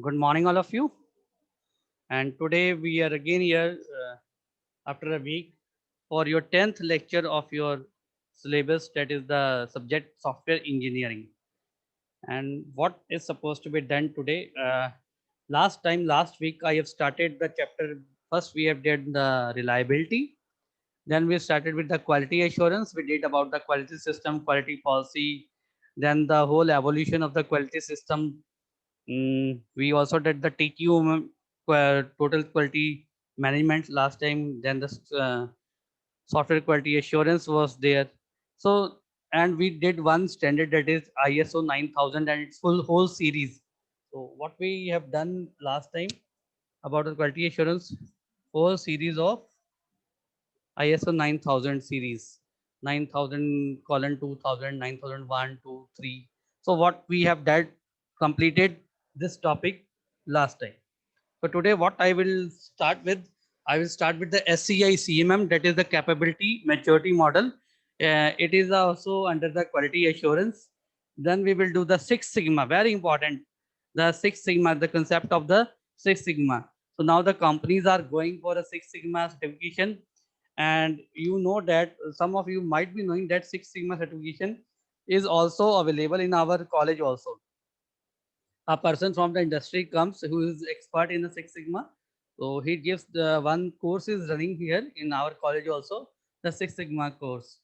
Good morning, all of you. And today we are again here after a week for your 10th lecture of your syllabus, that is the subject software engineering. And what is supposed to be done today? Last week, I have started the chapter. First, we have did the reliability. Then we started with the quality assurance. We did about the quality system, quality policy, then the whole evolution of the quality system. We also did the TQ, total quality management last time. Then the software quality assurance was there. So, and we did one standard, that is ISO 9000 and its full whole series. So what we have done last time about the quality assurance, whole series of ISO 9000 series, 9000 colon 2000, 9001, 2, 3. So what we have done, completed this topic last time. So today what I will start with the SCI CMM, that is the capability maturity model. It is also under the quality assurance. Then we will do the Six Sigma, very important. The Six Sigma, the concept of the Six Sigma. So now the companies are going for a Six Sigma certification, and you know that some of you might be knowing that Six Sigma certification is also available in our college also. A person from the industry comes who is expert in the Six Sigma. So he gives the one course is running here in our college also, the Six Sigma course.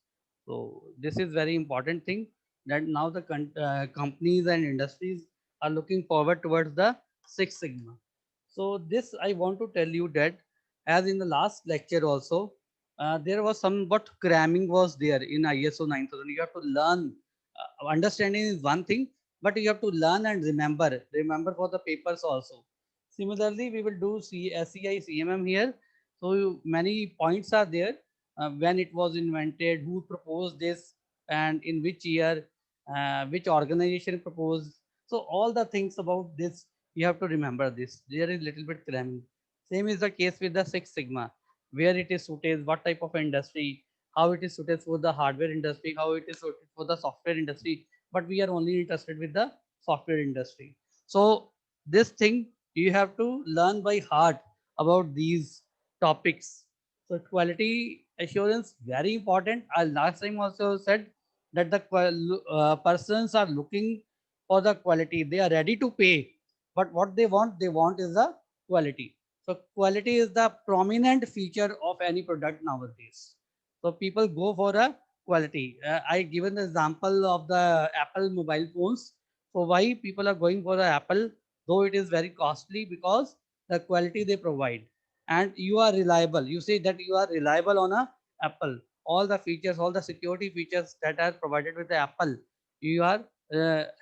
So this is very important thing, that now the companies and industries are looking forward towards the Six Sigma. So this I want to tell you that, as in the last lecture also, there was somewhat cramming was there in ISO 9000. You have to learn. Understanding is one thing, but you have to learn and remember for the papers also. Similarly, we will do SCI CMM here. So many points are there, when it was invented, who proposed this, and in which year, which organization proposed. So all the things about this, you have to remember this. There is little bit cramming. Same is the case with the Six Sigma, where it is suited, what type of industry, how it is suited for the hardware industry, how it is suited for the software industry. But we are only interested with the software industry. So this thing you have to learn by heart about these topics. So quality assurance very important. I last time also said that the persons are looking for the quality. They are ready to pay, but what they want is the quality. So quality is the prominent feature of any product nowadays. So people go for a quality. I given the example of the Apple mobile phones. So why people are going for the Apple, though it is very costly, because the quality they provide, and you are reliable. You say that you are reliable on a Apple. All the features, all the security features that are provided with the Apple, you are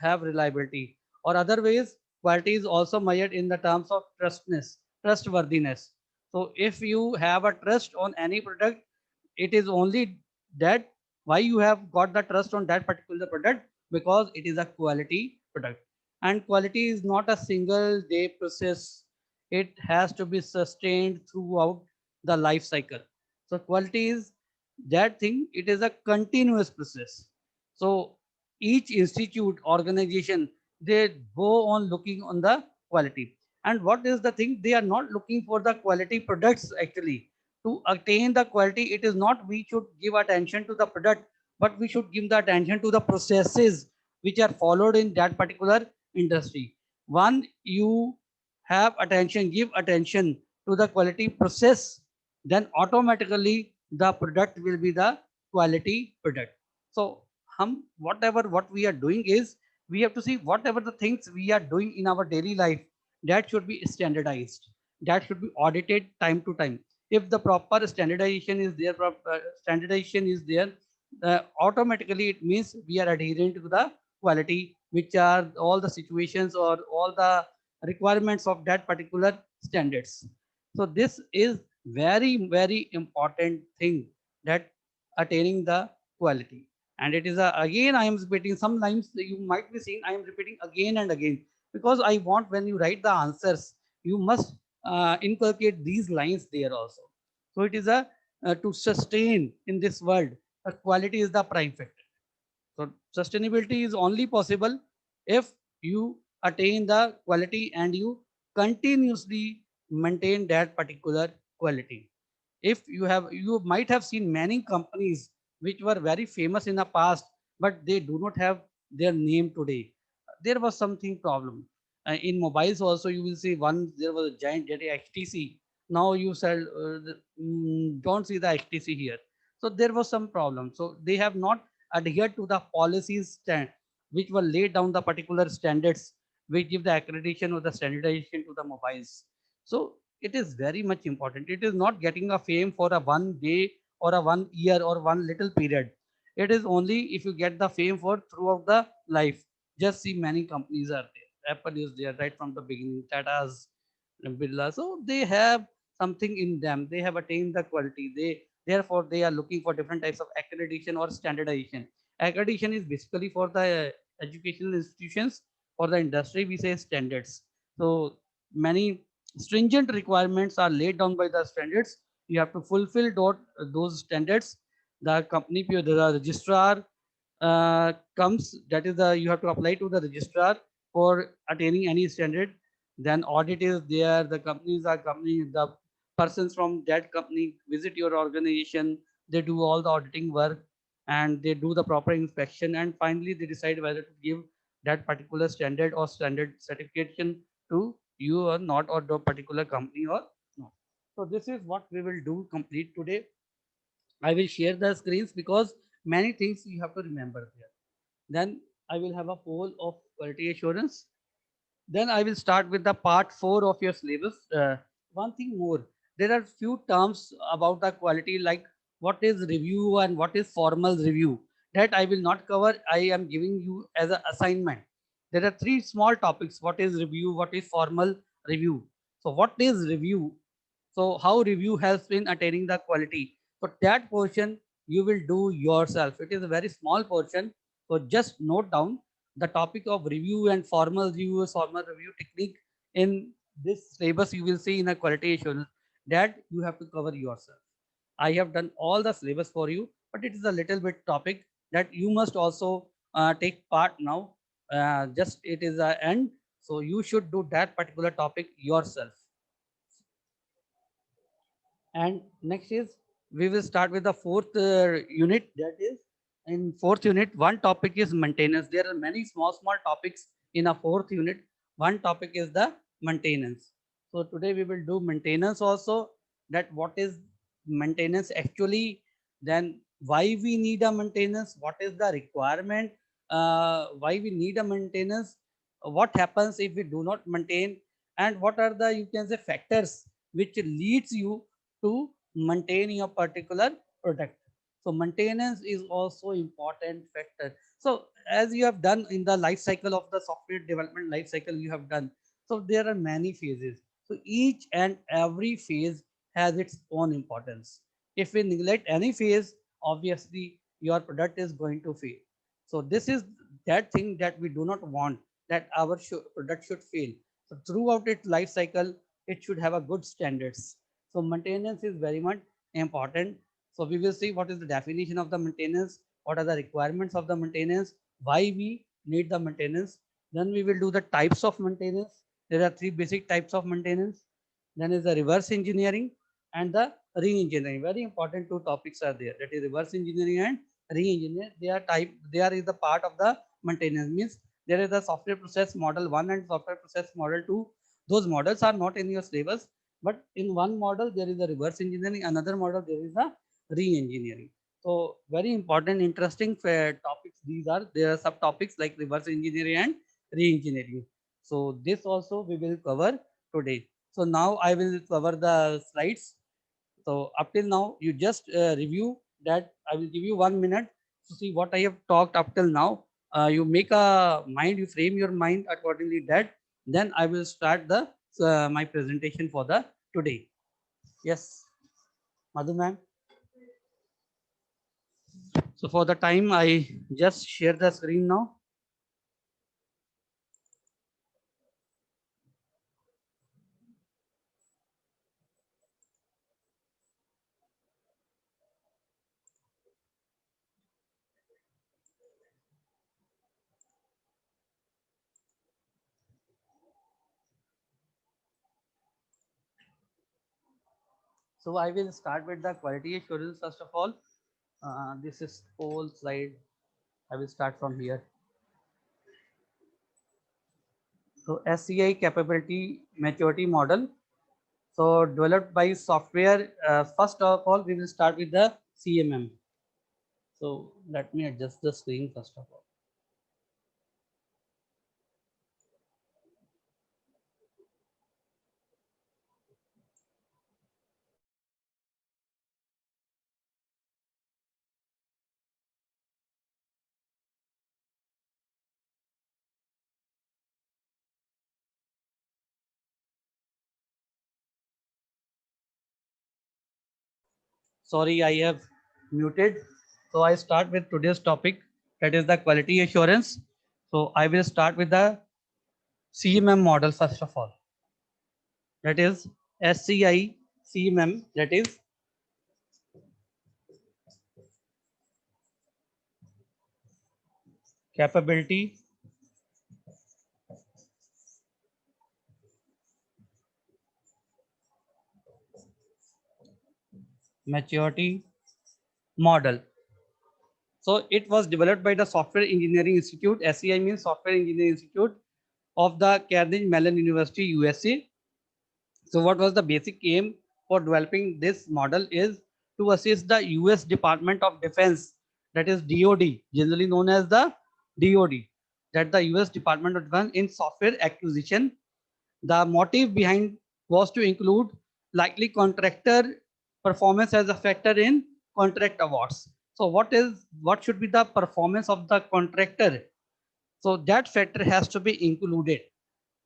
have reliability. Or other ways, quality is also measured in the terms of trustworthiness. So if you have a trust on any product, it is only that why you have got the trust on that particular product, because it is a quality product. And quality is not a single day process. It has to be sustained throughout the life cycle. So quality is that thing, it is a continuous process. So each institute, organization, they go on looking on the quality. And what is the thing, they are not looking for the quality products actually. To attain the quality, it is not we should give attention to the product, but we should give the attention to the processes which are followed in that particular industry. One, you have attention, give attention to the quality process, then automatically the product will be the quality product. So whatever what we are doing is, we have to see whatever the things we are doing in our daily life, that should be standardized, that should be audited time to time. If the proper standardization is there, automatically it means we are adhering to the quality, which are all the situations or all the requirements of that particular standards. So this is very important thing, that attaining the quality. And it is again I am repeating some lines that you might be seeing, I am repeating again and again, because I want when you write the answers, you must inculcate these lines there also. So it is a to sustain in this world, quality is the prime factor. So sustainability is only possible if you attain the quality and you continuously maintain that particular quality. If you might have seen many companies which were very famous in the past, but they do not have their name today. There was something problem. In mobiles also, you will see one, there was a giant that is HTC. Now you sell, don't see the HTC here. So there was some problem. So they have not adhered to the policies which were laid down the particular standards which give the accreditation or the standardization to the mobiles. So it is very much important. It is not getting a fame for a one day or a 1 year or one little period. It is only if you get the fame for throughout the life. Just see many companies are there. Apple is there right from the beginning. Tata's, Birla. So they have something in them. They have attained the quality. Therefore they are looking for different types of accreditation or standardization. Accreditation is basically for the educational institutions. For the industry, we say standards. So many stringent requirements are laid down by the standards. You have to fulfill those standards. The company, the registrar comes, that is the, you have to apply to the registrar for attaining any standard. Then audit is there, the companies are company, the persons from that company visit your organization, they do all the auditing work and they do the proper inspection, and finally they decide whether to give that particular standard or standard certification to you or not, or the particular company or not. So this is what we will do complete today. I will share the screens because many things you have to remember there. Then I will have a poll of quality assurance. Then I will start with the part 4 of your syllabus. One thing more, there are few terms about the quality, like what is review and what is formal review. That I will not cover. I am giving you as an assignment. There are three small topics. What is review? What is formal review? So what is review? So how review helps in attaining the quality? So that portion you will do yourself. It is a very small portion. So just note down the topic of review and formal review technique in this syllabus. You will see in a quality assurance that you have to cover yourself. I have done all the syllabus for you, but it is a little bit topic that you must also take part now. Just it is a end, so you should do that particular topic yourself. And next is, we will start with the fourth unit. That is, in fourth unit, one topic is maintenance. There are many small topics in a fourth unit. One topic is the maintenance. So today we will do maintenance also. That what is maintenance actually, then why we need a maintenance, what is the requirement, why we need a maintenance, what happens if we do not maintain, and what are the, you can say, factors which leads you to maintain your particular product. So maintenance is also important factor. So as you have done in the life cycle of the software development life cycle you have done, so there are many phases. So each and every phase has its own importance. If we neglect any phase, obviously your product is going to fail. So this is that thing that we do not want, that our product should fail. So throughout its life cycle, it should have a good standards. So maintenance is very much important. So we will see what is the definition of the maintenance, what are the requirements of the maintenance, why we need the maintenance. Then we will do the types of maintenance. There are three basic types of maintenance. Then is the reverse engineering and the re-engineering. Very important two topics are there. That is reverse engineering and re-engineering. They are is the part of the maintenance. Means there is the software process model 1 and software process model 2. Those models are not in your syllabus, but in one model there is a reverse engineering, another model there is a re-engineering. So very important, interesting topics these are. There are subtopics like reverse engineering and re-engineering. So this also we will cover today. So now I will cover the slides. So up till now, you just review that. I will give you 1 minute to see what I have talked up till now. You make a mind, you frame your mind accordingly that. Then I will start the my presentation for the today. Yes, Madhu ma'am. So for the time, I just share the screen now. So I will start with the quality assurance first of all. This is whole slide. I will start from here. So SCI capability maturity model. So developed by software. First of all, we will start with the CMM. So let me adjust the screen first of all. Sorry, I have muted. So I start with today's topic, that is the quality assurance. So I will start with the CMM model first of all. That is SCI CMM, that is capability maturity model. So it was developed by the Software Engineering Institute. SEI means Software Engineering Institute of the Carnegie Mellon University, USA. So what was the basic aim for developing this model is to assist the US Department of Defense, that is DoD, generally known as the DoD, that the US Department of Defense in software acquisition. The motive behind was to include likely contractor performance as a factor in contract awards. So what should be the performance of the contractor? So that factor has to be included.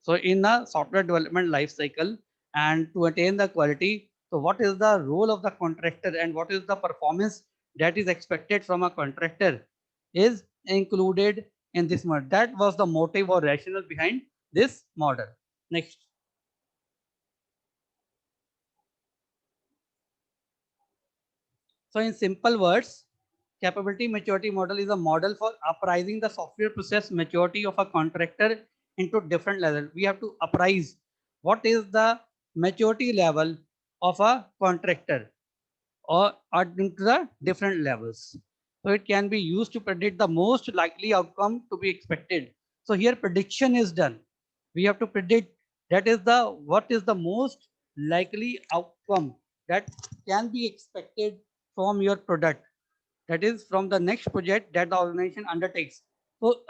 So in the software development life cycle and to attain the quality, so what is the role of the contractor and what is the performance that is expected from a contractor is included in this model. That was the motive or rationale behind this model. Next. So in simple words, capability maturity model is a model for uprising the software process maturity of a contractor into different levels. We have to uprise what is the maturity level of a contractor or into the different levels. So it can be used to predict the most likely outcome to be expected. So here prediction is done. We have to predict that is the what is the most likely outcome that can be expected from your product, that is from the next project that the organization undertakes. So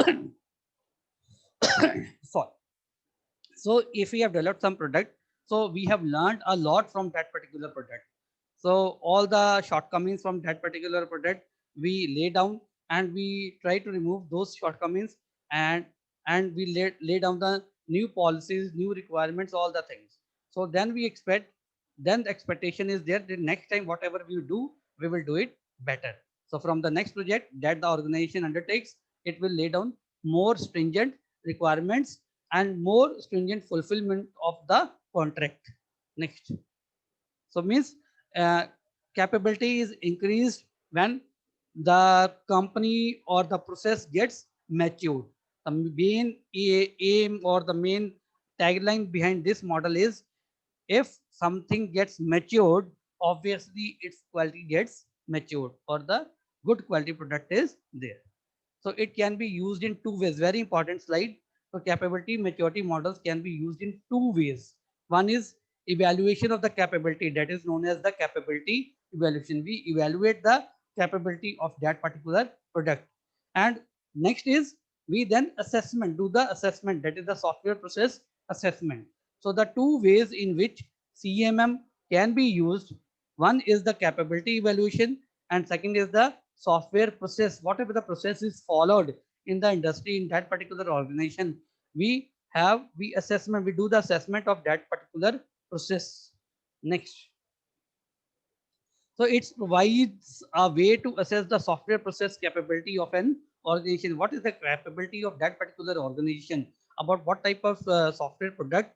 sorry. So if we have developed some product, so we have learned a lot from that particular product. So all the shortcomings from that particular product we lay down and we try to remove those shortcomings, and we lay down the new policies, new requirements, all the things. So then we expect, then the expectation is there the next time whatever we do, we will do it better. So from the next project that the organization undertakes, it will lay down more stringent requirements and more stringent fulfillment of the contract. Next. So means uh, capability is increased when the company or the process gets matured. The main aim or the main tagline behind this model is, if something gets matured, obviously its quality gets matured or the good quality product is there. So it can be used in two ways. Very important slide. So capability maturity models can be used in two ways. One is evaluation of the capability, that is known as the capability evaluation. We evaluate the capability of that particular product. And next is we then assessment, do the assessment, that is the software process assessment. So the two ways in which CMM can be used, one is the capability evaluation and second is the software process. Whatever the process is followed in the industry in that particular organization, we do the assessment of that particular process. Next. So it provides a way to assess the software process capability of an organization. What is the capability of that particular organization, about what type of software product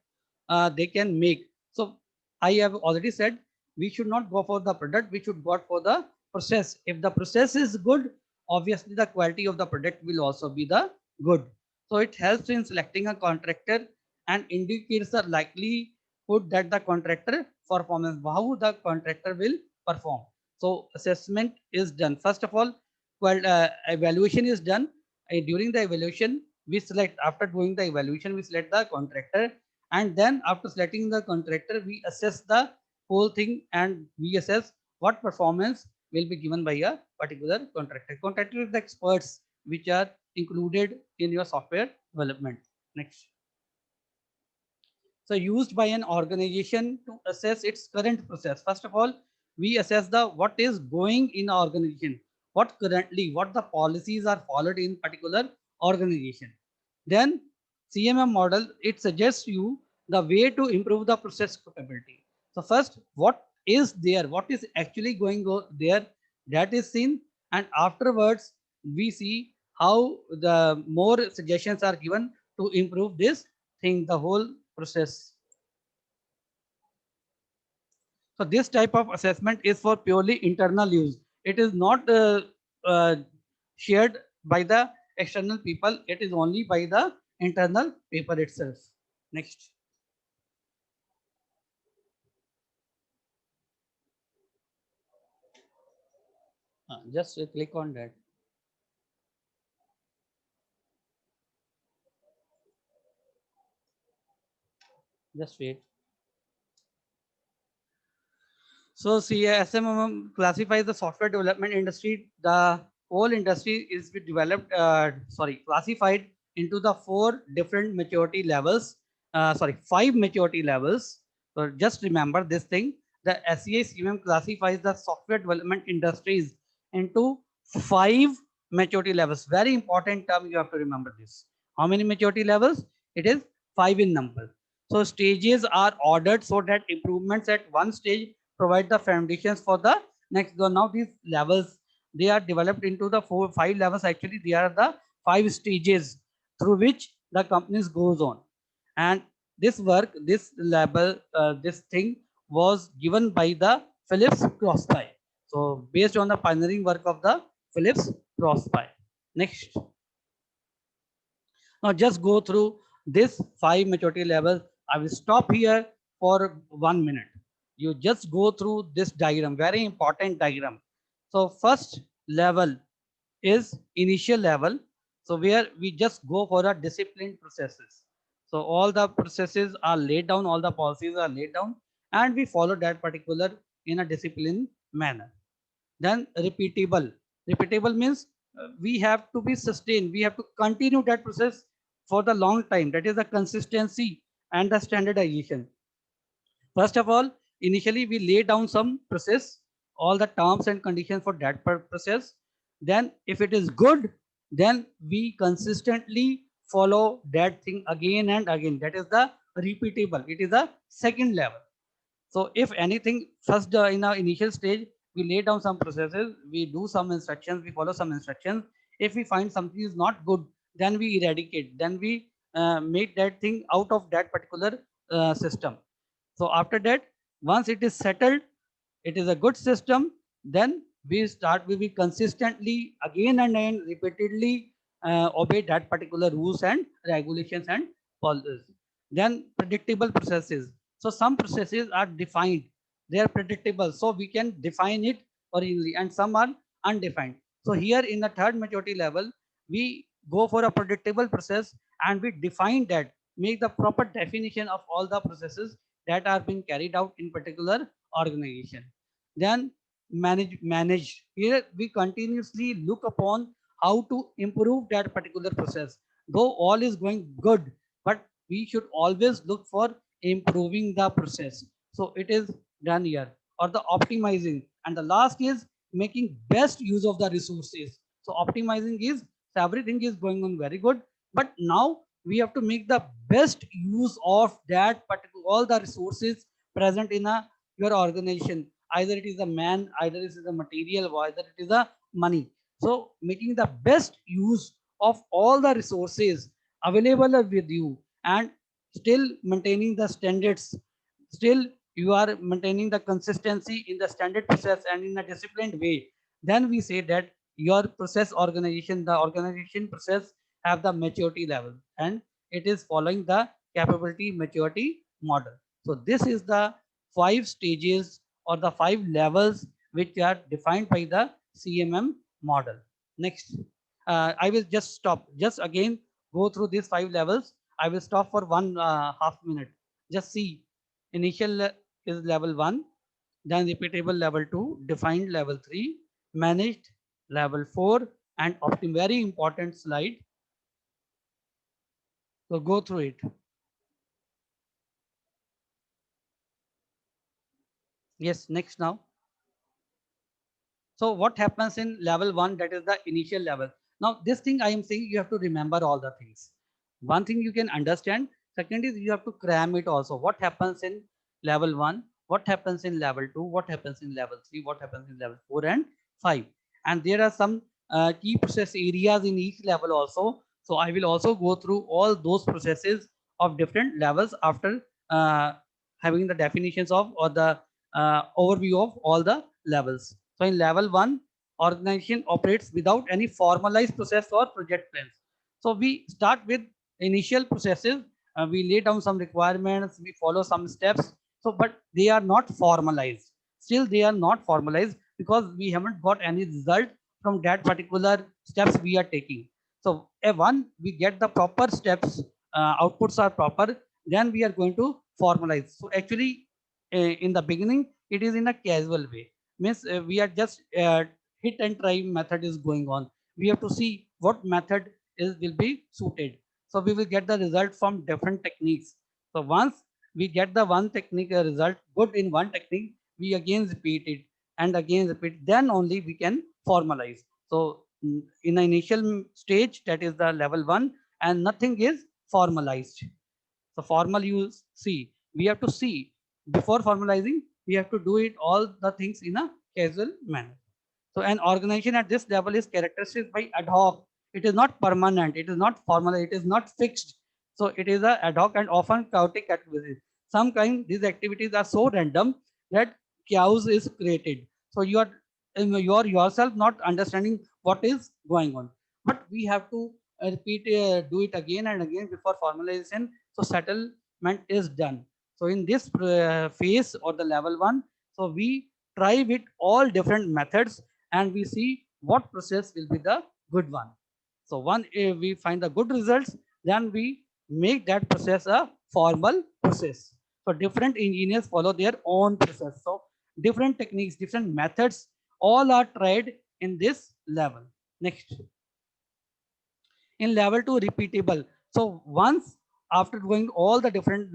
they can make. So I have already said we should not go for the product, we should go for the process. If the process is good, obviously the quality of the product will also be the good. So it helps in selecting a contractor and indicates the likelihood that the contractor performance, how the contractor will perform. So assessment is done. First of all, evaluation is done. During the evaluation, we select, after doing the evaluation, we select the contractor, and then after selecting the contractor, we assess the whole thing, and we assess what performance will be given by a particular contractor. Contractor is the experts which are included in your software development. Next. So used by an organization to assess its current process. First of all, we assess the what is going in our organization, what the policies are followed in particular organization. Then CMM model, it suggests you the way to improve the process capability. So first, what is there, what is actually going on there, that is seen, and afterwards we see how the more suggestions are given to improve this thing, the whole process. So this type of assessment is for purely internal use. It is not uh, shared by the external people. It is only by the internal paper itself. Next. Just click on that. Just wait. So CSMM classifies the software development industry. The whole industry is developed, classified into the four different maturity levels. Five maturity levels. So just remember this thing. The SEA classifies the software development industries into five maturity levels. Very important term. You have to remember this. How many maturity levels? It is five in number. So stages are ordered so that improvements at one stage provide the foundations for the next. So now these levels, they are developed into the five levels. Actually, they are the five stages through which the companies goes on. And this work, this level, this thing was given by the Phillips Crosby. So based on the pioneering work of the Phillips Crosby. Next. Now just go through this five maturity levels. I will stop here for 1 minute. You just go through this diagram, very important diagram. So first level is initial level. So where we just go for the disciplined processes. So all the processes are laid down, all the policies are laid down, and we follow that particular in a disciplined manner. Then repeatable. Repeatable means we have to be sustained. We have to continue that process for the long time. That is the consistency and the standardization. First of all, initially we lay down some process, all the terms and conditions for that process. Then if it is good, then we consistently follow that thing again and again. That is the repeatable. It is a second level. So if anything, first in our initial stage, we lay down some processes, we do some instructions, we follow some instructions. If we find something is not good, then we eradicate, then we make that thing out of that particular system. So after that, once it is settled, it is a good system, then we will consistently again and again repeatedly obey that particular rules and regulations and policies. Then predictable processes. So some processes are defined, they are predictable, so we can define it originally, and some are undefined. So here in the third maturity level, we go for a predictable process and we define that, make the proper definition of all the processes that are being carried out in particular organization. Then manage. Here we continuously look upon how to improve that particular process. Though all is going good, but we should always look for improving the process. So it is done here, or the optimizing. And the last is making best use of the resources. So optimizing is, so everything is going on very good, but now we have to make the best use of that particular all the resources present in a your organization. Either it is a man, either it is a material, or either it is a money. So making the best use of all the resources available with you, and still maintaining the standards, still you are maintaining the consistency in the standard process and in a disciplined way, then we say that your process organization, the organization process have the maturity level, and it is following the capability maturity model. So this is the 5 stages or the 5 levels which are defined by the CMM model. Next, I will just stop. Just again go through these 5 levels. I will stop for one half minute. Just see. Is level 1, then repeatable level 2, defined level 3, managed level 4, and very important slide. So go through it. Yes, next now. So what happens in level 1, that is the initial level. Now this thing I am saying, you have to remember all the things. One thing you can understand. Second is you have to cram it also. What happens in level 1, what happens in level 2, what happens in level 3, what happens in level 4 and 5. And there are some key process areas in each level also. So I will also go through all those processes of different levels after having the definitions of or the overview of all the levels. So in level 1, organization operates without any formalized process or project plans. So we start with initial processes. We lay down some requirements, we follow some steps. So, but they are not formalized. Still, they are not formalized because we haven't got any result from that particular steps we are taking. So, one, we get the proper steps, outputs are proper, then we are going to formalize. So, actually, in the beginning, it is in a casual way. Means we are just hit and try method is going on. We have to see what method will be suited. So we will get the result from different techniques. So once we get the one technique result good in one technique, we again repeat it and again repeat. Then only we can formalize. So in the initial stage, that is the level 1, and nothing is formalized. So formal you see, we have to see before formalizing, we have to do it all the things in a casual manner. So an organization at this level is characterized by ad hoc. It is not permanent. It is not formal. It is not fixed. So it is a ad hoc and often chaotic activities. Sometimes these activities are so random that chaos is created. So you are yourself not understanding what is going on. But we have to do it again and again before formalization. So settlement is done. So in this phase or the level 1, so we try with all different methods and we see what process will be the good one. So once we find the good results, then we make that process a formal process. So different engineers follow their own process. So different techniques, different methods, all are tried in this level. Next, in level 2, repeatable. So once after going all the different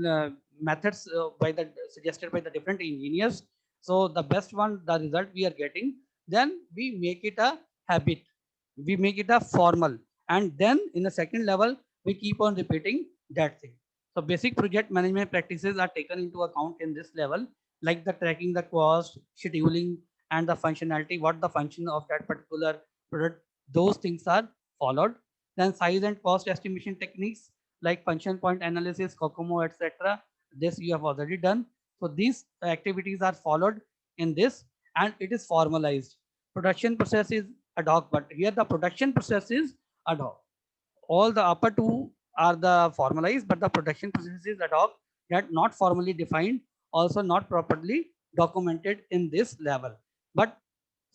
methods by the suggested by the different engineers, so the best one, the result we are getting, then we make it a habit, we make it a formal, and then in the second level we keep on repeating that thing. So basic project management practices are taken into account in this level, like the tracking the cost, scheduling, and the functionality, what the function of that particular product, those things are followed. Then size and cost estimation techniques like function point analysis, COCOMO, etc. This you have already done. So these activities are followed in this and it is formalized. Production process is ad hoc, but here the production process is ad hoc. All the upper two are the formalized, but the production process is ad hoc, that not formally defined, also not properly documented in this level. But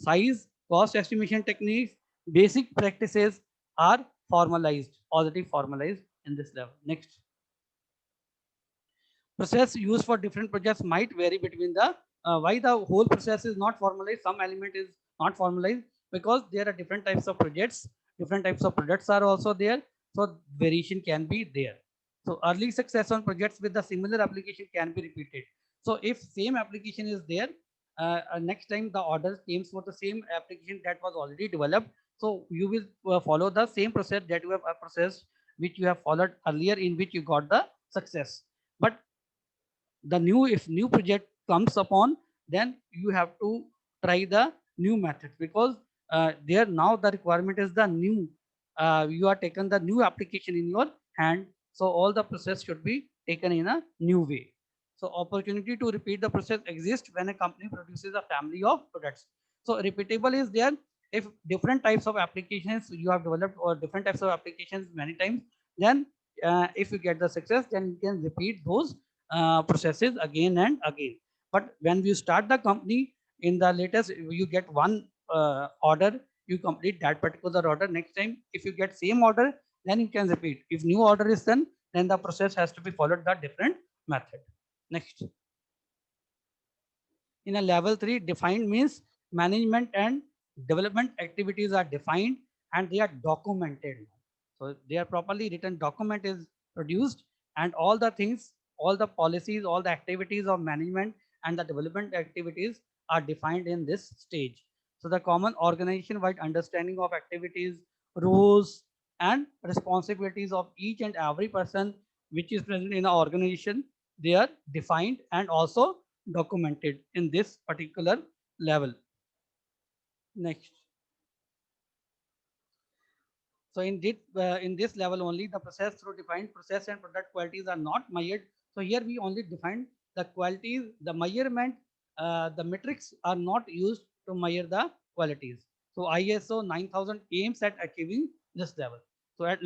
size, cost estimation techniques, basic practices are formalized, already formalized in this level. Next, process used for different projects might vary between the why the whole process is not formalized. Some element is not formalized because there are different types of projects, different types of products are also there. So variation can be there. So early success on projects with the similar application can be repeated. So if same application is there, next time the order came for the same application that was already developed, so you will follow the same process that you have processed, which you have followed earlier, in which you got the success. But the new, if new project comes upon, then you have to try the new methods, because there now the requirement is the new, you are taken the new application in your hand. So all the process should be taken in a new way. So opportunity to repeat the process exists when a company produces a family of products. So repeatable is there if different types of applications you have developed or different types of applications many times, then if you get the success, then you can repeat those processes again and again. But when you start the company, in the latest, you get one order, you complete that particular order. Next time, if you get same order, then you can repeat. If new order is done, then the process has to be followed the different method. Next. In a level 3, defined means management and development activities are defined and they are documented. So they are properly written document is produced, and all the things, all the policies, all the activities of management and the development activities are defined in this stage. So the common organization wide understanding of activities, rules and responsibilities of each and every person which is present in an organization, they are defined and also documented in this particular level. Next. So in this level only, the process through defined process and product qualities are not measured. So here we only define the qualities, the measurement, the metrics are not used to measure the qualities. So ISO 9000 aims at achieving this level. So at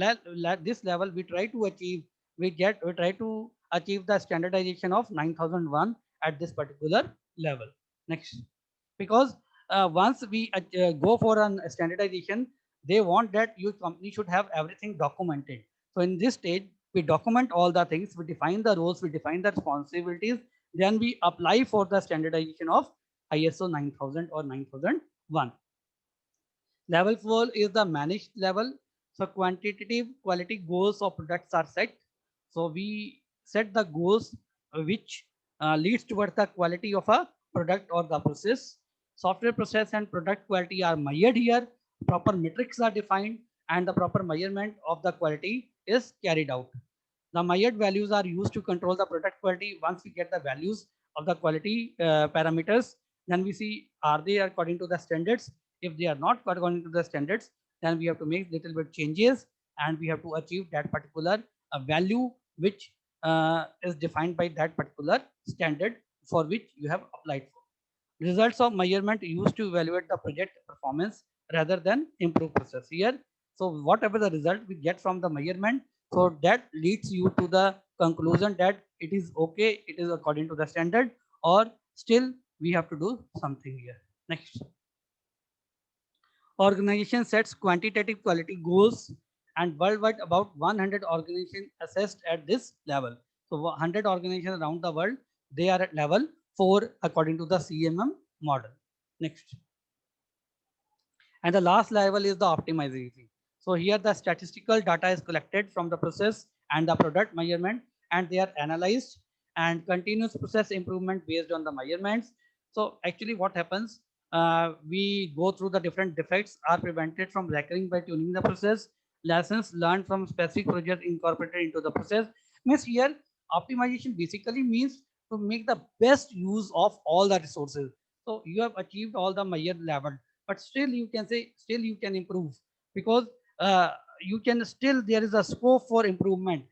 this level, we try to achieve, we try to achieve the standardization of 9001 at this particular level. Next, because once we go for a standardization, they want that your company should have everything documented. So in this stage, we document all the things, we define the roles, we define the responsibilities, then we apply for the standardization of ISO 9000 or 9001. Level 4 is the managed level. So quantitative quality goals of products are set. So we set the goals which leads towards the quality of a product or the process. Software process and product quality are measured here. Proper metrics are defined and the proper measurement of the quality is carried out. The measured values are used to control the product quality. Once we get the values of the quality parameters, then we see are they according to the standards. If they are not according to the standards, then we have to make little bit changes and we have to achieve that particular value which is defined by that particular standard for which you have applied for. Results of measurement used to evaluate the project performance rather than improve process here. So whatever the result we get from the measurement, so that leads you to the conclusion that it is okay, it is according to the standard, or still we have to do something here. Next. Organization sets quantitative quality goals and worldwide about 100 organizations assessed at this level. So 100 organizations around the world, they are at level 4 according to the CMM model. Next. And the last level is the optimization. So here the statistical data is collected from the process and the product measurement, and they are analyzed and continuous process improvement based on the measurements. So actually what happens, we go through the different defects are prevented from recurring by tuning the process. Lessons learned from specific projects incorporated into the process. Means here optimization basically means to make the best use of all the resources. So you have achieved all the measured level, but still you can say still you can improve, because you can still there is a scope for improvement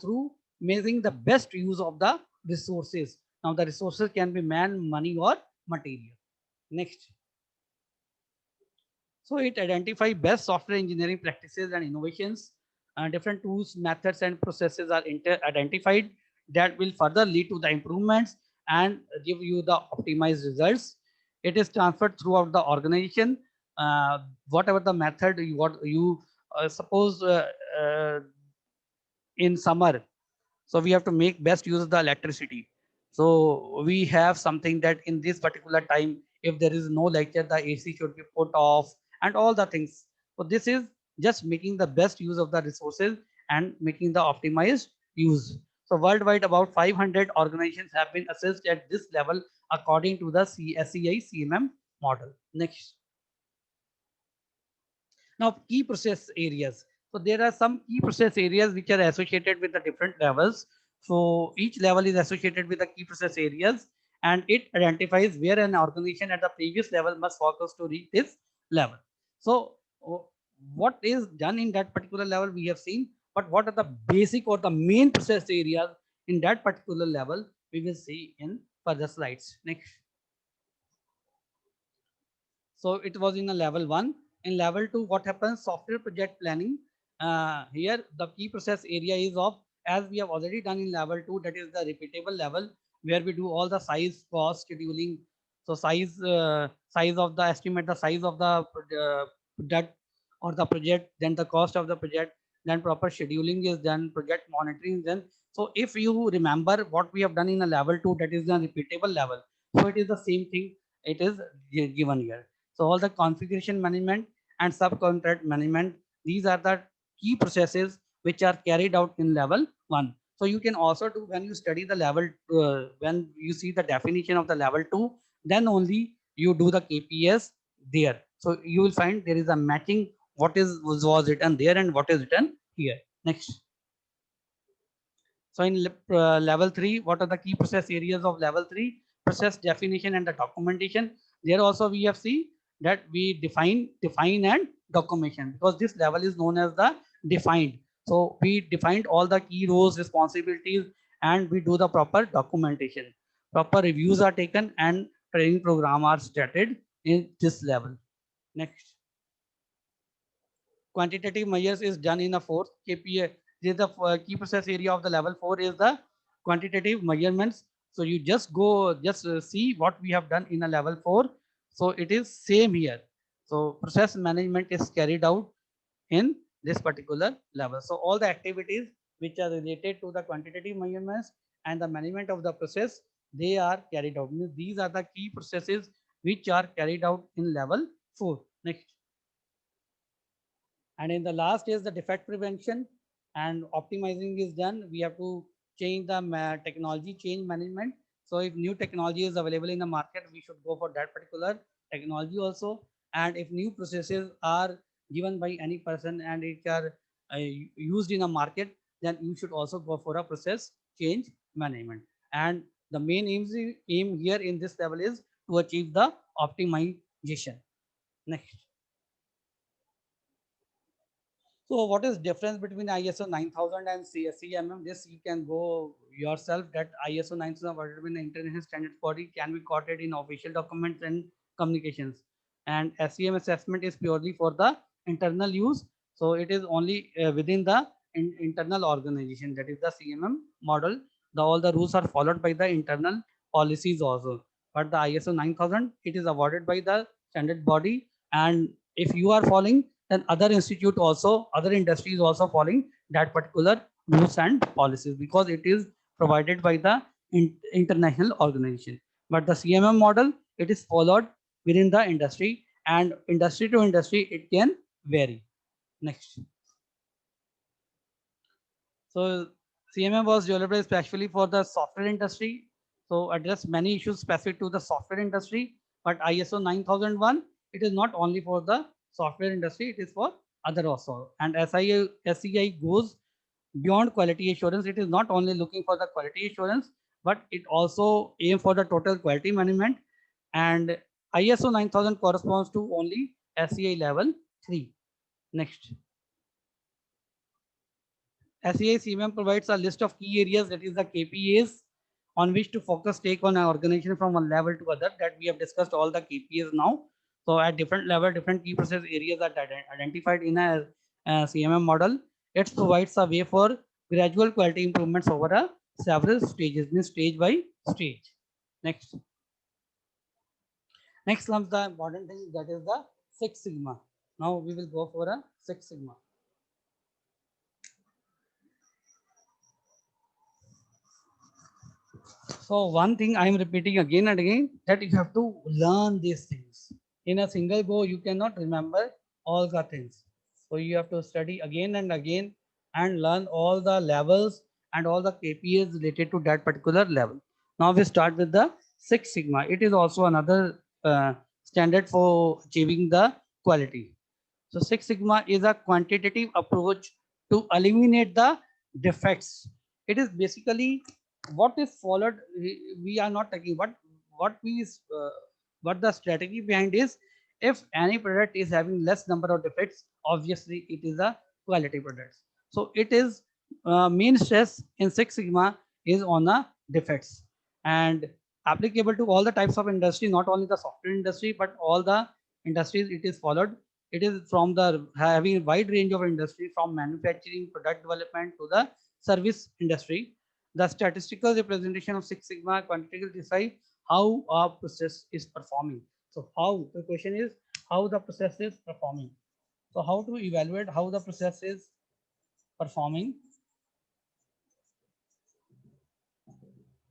through making the best use of the resources. Now the resources can be man, money or material. Next. So it identifies best software engineering practices and innovations. Different tools, methods, and processes are identified that will further lead to the improvements and give you the optimized results. It is transferred throughout the organization. Whatever the method you what you suppose in summer, so we have to make best use of the electricity. So we have something that in this particular time, if there is no lecture, the AC should be put off and all the things. So this is just making the best use of the resources and making the optimized use. So worldwide, about 500 organizations have been assessed at this level according to the SEI CMM model. Next. Now, key process areas. So there are some key process areas which are associated with the different levels. So each level is associated with the key process areas, and it identifies where an organization at the previous level must focus to reach this level. So what is done in that particular level we have seen, but what are the basic or the main process areas in that particular level we will see in further slides. Next. So it was in a level 1. In level 2, what happens? Software project planning. Here, the key process area is of, as we have already done in level 2, that is the repeatable level. where we do all the size, cost, scheduling. So size of the estimate, the size of the product or the project, then the cost of the project, then proper scheduling is done, project monitoring is done. So if you remember what we have done in a level 2, that is the repeatable level. So it is the same thing. It is given here. So all the configuration management and subcontract management, these are the key processes which are carried out in level 1. So you can also do, when you study the level, when you see the definition of the level 2, then only you do the KPS there. So you will find there is a matching what was written there and what is written here. Next. So in level 3, what are the key process areas of level 3? Process definition and the documentation. There also we have seen that we define and documentation, because this level is known as the defined. So we defined all the key roles, responsibilities, and we do the proper documentation. Proper reviews are taken and training program are started in this level. Next. Quantitative measures is done in the fourth KPA. This is the key process area of the level 4 is the quantitative measurements. So you just go, just see what we have done in a level 4. So it is same here. So process management is carried out in this particular level. So all the activities which are related to the quantitative measurements and the management of the process, they are carried out. These are the key processes which are carried out in level 4. Next. And in the last is the defect prevention and optimizing is done. We have to change the technology change management. So if new technology is available in the market, we should go for that particular technology also. And if new processes are given by any person and it are used in a market, then you should also go for a process change management. And the main aim here in this level is to achieve the optimization. Next. So what is difference between ISO 9000 and CMM? This you can go yourself, that ISO 9000 awarded by the International Standards Body can be quoted in official documents and communications. And SCM assessment is purely for the internal use. So it is only within the internal organization, that is the CMM model. All the rules are followed by the internal policies also. But the ISO 9000, it is awarded by the standard body. And if you are following, then other institute also, other industries also following that particular rules and policies, because it is provided by the international organization. But the CMM model, it is followed within the industry, and industry to industry it can vary. Next. So CMM was developed especially for the software industry. So address many issues specific to the software industry. But ISO 9001, it is not only for the software industry, it is for other also. And SEI goes beyond quality assurance. It is not only looking for the quality assurance, but it also aim for the total quality management. And ISO 9000 corresponds to only SEI level 3. Next. SEI CMM provides a list of key areas, that is the KPAs, on which to focus take on an organization from one level to other, that we have discussed all the KPAs now. So at different level, different key process areas are identified in a CMM model. It provides a way for gradual quality improvements over a several stages, means stage by stage. Next. Next comes the important thing, that is the Six Sigma. Now we will go for a Six Sigma. So one thing I am repeating again and again, that you have to learn these things. In a single go, you cannot remember all the things. So you have to study again and again and learn all the levels and all the KPIs related to that particular level. Now we start with the Six Sigma. It is also another standard for achieving the quality. So Six Sigma is a quantitative approach to eliminate the defects. It is basically what is followed. We are not taking what we what the strategy behind is. If any product is having less number of defects, obviously it is a quality product. So it is main stress in Six Sigma is on the defects, and applicable to all the types of industry, not only the software industry but all the industries it is followed. It is from the having wide range of industry, from manufacturing, product development to the service industry. The statistical representation of Six Sigma quantitative decide how a process is performing. So how the question is how the process is performing. So how to evaluate how the process is performing.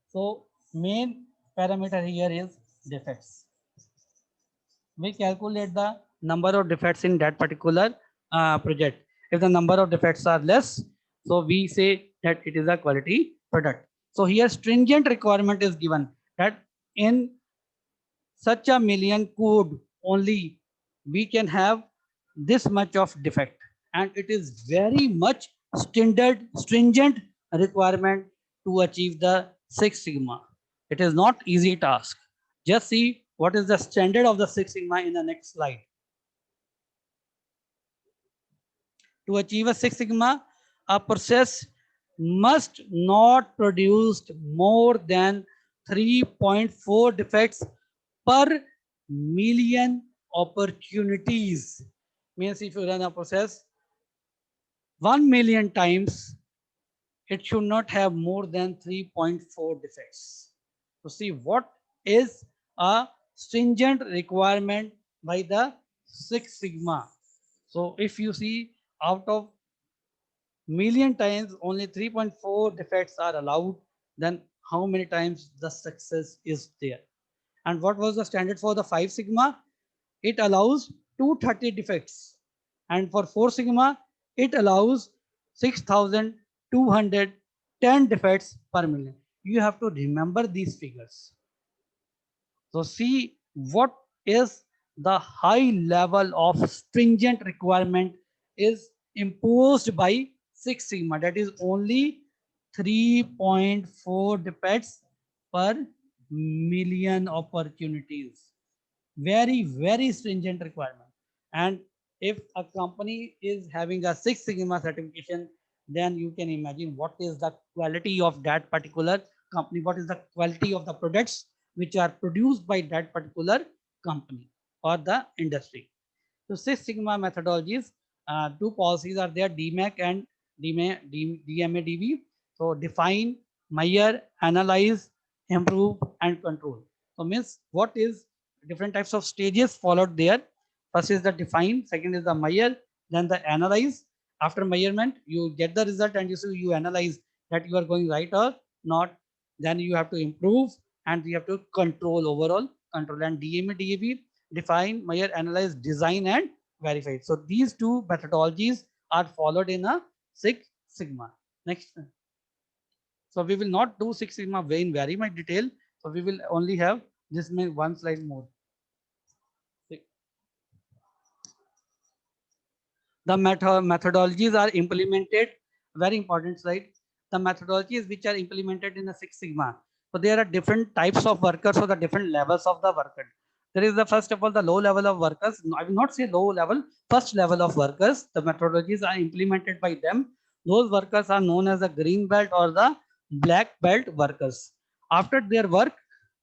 So main parameter here is defects. We calculate the number of defects in that particular project. If the number of defects are less, so we say that it is a quality product. So here stringent requirement is given that in such a million code only we can have this much of defect, and it is very much stringent requirement to achieve the Six Sigma. It is not easy task. Just see what is the standard of the Six Sigma in the next slide. To achieve a Six Sigma, a process must not produce more than 3.4 defects per million opportunities. Means if you run a process 1 million times, it should not have more than 3.4 defects. To see what is a stringent requirement by the Six Sigma. So if you see out of million times only 3.4 defects are allowed, then how many times the success is there? And what was the standard for the 5 sigma? It allows 230 defects, and for 4 sigma it allows 6210 defects per million. You have to remember these figures. So see what is the high level of stringent requirement is imposed by Six Sigma, that is only 3.4 defects per million opportunities. Very stringent requirement. And if a company is having a Six Sigma certification, then you can imagine what is the quality of that particular company, what is the quality of the products which are produced by that particular company or the industry. So Six Sigma methodologies, two policies are there, DMAC and DMADV. So define, measure, analyze, improve, and control. So means what is different types of stages followed there. First is the define, second is the measure, then the analyze. After measurement, you get the result and you analyze that you are going right or not. Then you have to improve and you have to control overall control. And DMADV, define, measure, analyze, design, and verify. So these two methodologies are followed in a Six Sigma. Next. So we will not do Six Sigma in very much detail. So we will only have this one slide more. The methodologies are implemented. Very important slide. The methodologies which are implemented in the Six Sigma. So there are different types of workers or the different levels of the worker. There is the first of all the low level of workers. I will not say low level, first level of workers. The methodologies are implemented by them. Those workers are known as the green belt or the black belt workers. After their work,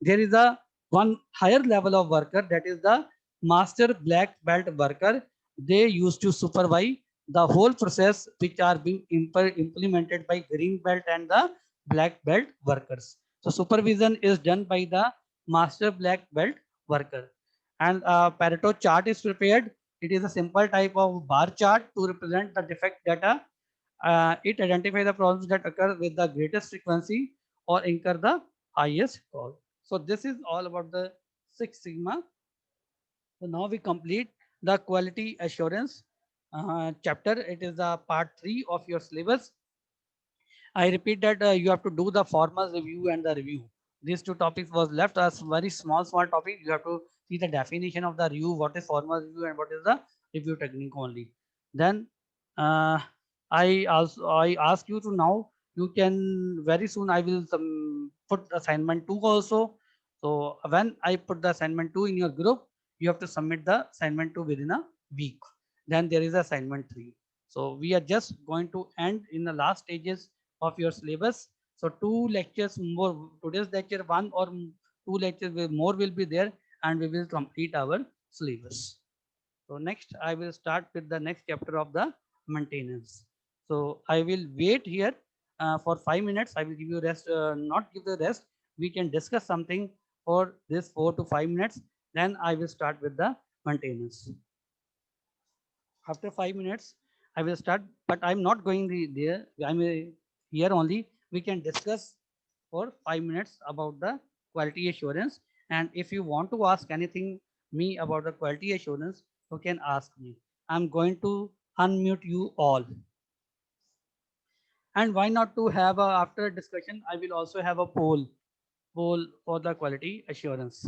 there is a one higher level of worker, that is the master black belt worker. They used to supervise the whole process which are being implemented by green belt and the black belt workers. So supervision is done by the master black belt worker. And a Pareto chart is prepared. It is a simple type of bar chart to represent the defect data. It identifies the problems that occur with the greatest frequency or incur the highest cost. So this is all about the Six Sigma. So now we complete the quality assurance chapter. It is the part 3 of your syllabus. I repeat that you have to do the formal review and the review. These two topics was left as very small topic. You have to see the definition of the review, what is formal review and what is the review technique only. Then uh, I ask you to now, you can very soon I will put assignment 2 also. So when I put the assignment 2 in your group, you have to submit the assignment 2 within a week. Then there is assignment 3. So we are just going to end in the last stages of your syllabus. So two lectures more, today's lecture one or two lectures more will be there, and we will complete our syllabus. So next I will start with the next chapter of the maintenance. So I will wait here for 5 minutes. I will give you rest, not give the rest. We can discuss something for this 4 to 5 minutes. Then I will start with the maintenance. After 5 minutes, I will start, but I'm not going there. I'm here only. We can discuss for 5 minutes about the quality assurance. And if you want to ask anything me about the quality assurance, you can ask me. I'm going to unmute you all. And why not to have a, after discussion, I will also have a poll for the quality assurance.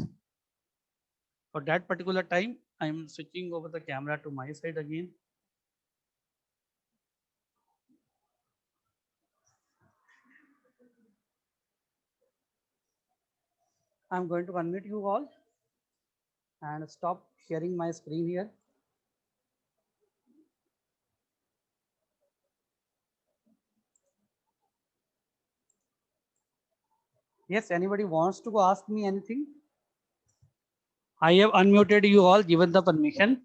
For that particular time, I'm switching over the camera to my side again. I'm going to unmute you all and stop sharing my screen here. Yes, anybody wants to ask me anything? I have unmuted you all, given the permission.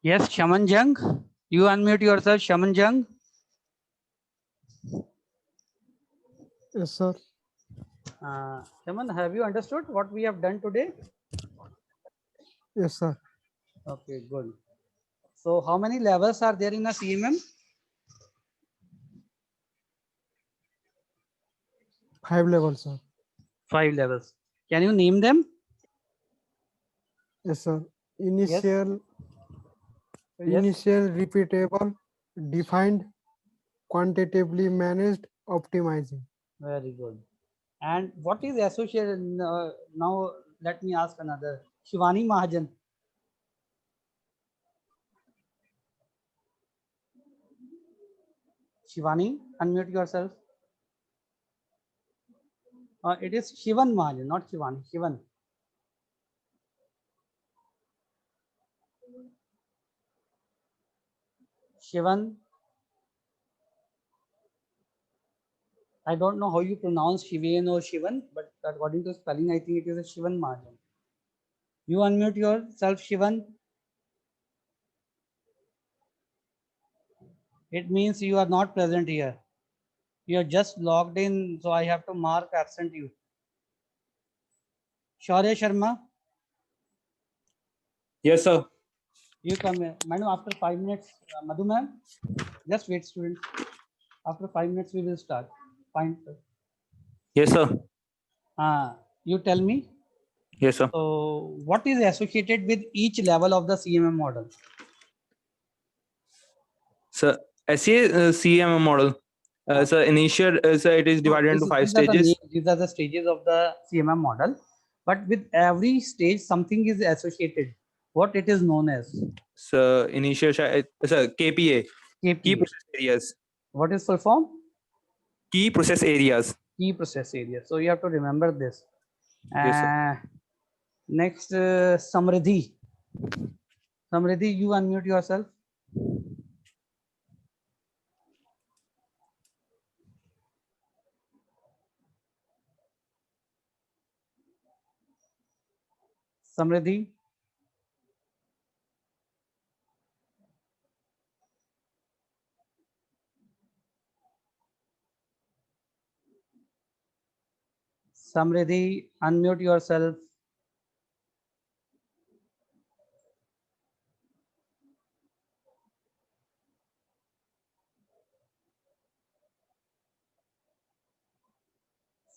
Yes, Shaman Jung, you unmute yourself, Shaman Jung. Yes, sir. Shaman, have you understood what we have done today? Yes, sir. Okay, good. So how many levels are there in a CMM? 5 levels, sir. 5 levels. Can you name them? Yes, sir. Yes. Initial, repeatable, defined, quantitatively managed, optimizing. Very good. And what is associated? Now let me ask another. Shivani Mahajan. Shivani, unmute yourself. It is Shivan Mahajan, not Shivani. Shivan. Shivan. I don't know how you pronounce Shivan or Shivan, but according to spelling, I think it is a Shivan Mahajan. You unmute yourself, Shivan. It means you are not present here. You are just logged in, so I have to mark absent you. Shaurya Sharma, Yes, sir. you come here. Madam, after 5 minutes, Madhu ma'am, just wait, students. After 5 minutes, we will start. Fine. Yes, sir. You tell me. Yes, sir. So, what is associated with each level of the CMM model? Sir, SEA CMM model. So initial, so it is divided into 5 These are the stages. names, these are the stages of the CMM model. But with every stage, something is associated. What it is known as? So initial, so KPA, key KPA. process areas. What is full form? Key process areas. Key process area. So you have to remember this. Yes, sir. Next, Samriddhi. Samriddhi, you unmute yourself. Samriddhi. Samriddhi, unmute yourself.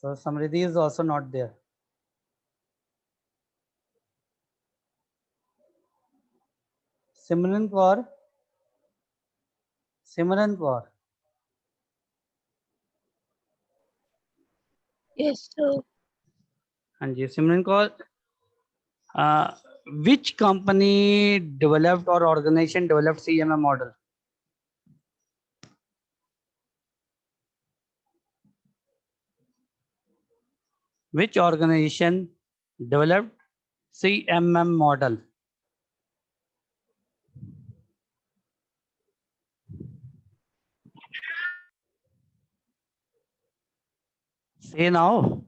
So Samriddhi is also not there. Simran Kaur. Simran Kaur. Yes, sir. And Simran Kaur. Which company developed or organization developed CMM model? Which organization developed CMM model? Say now.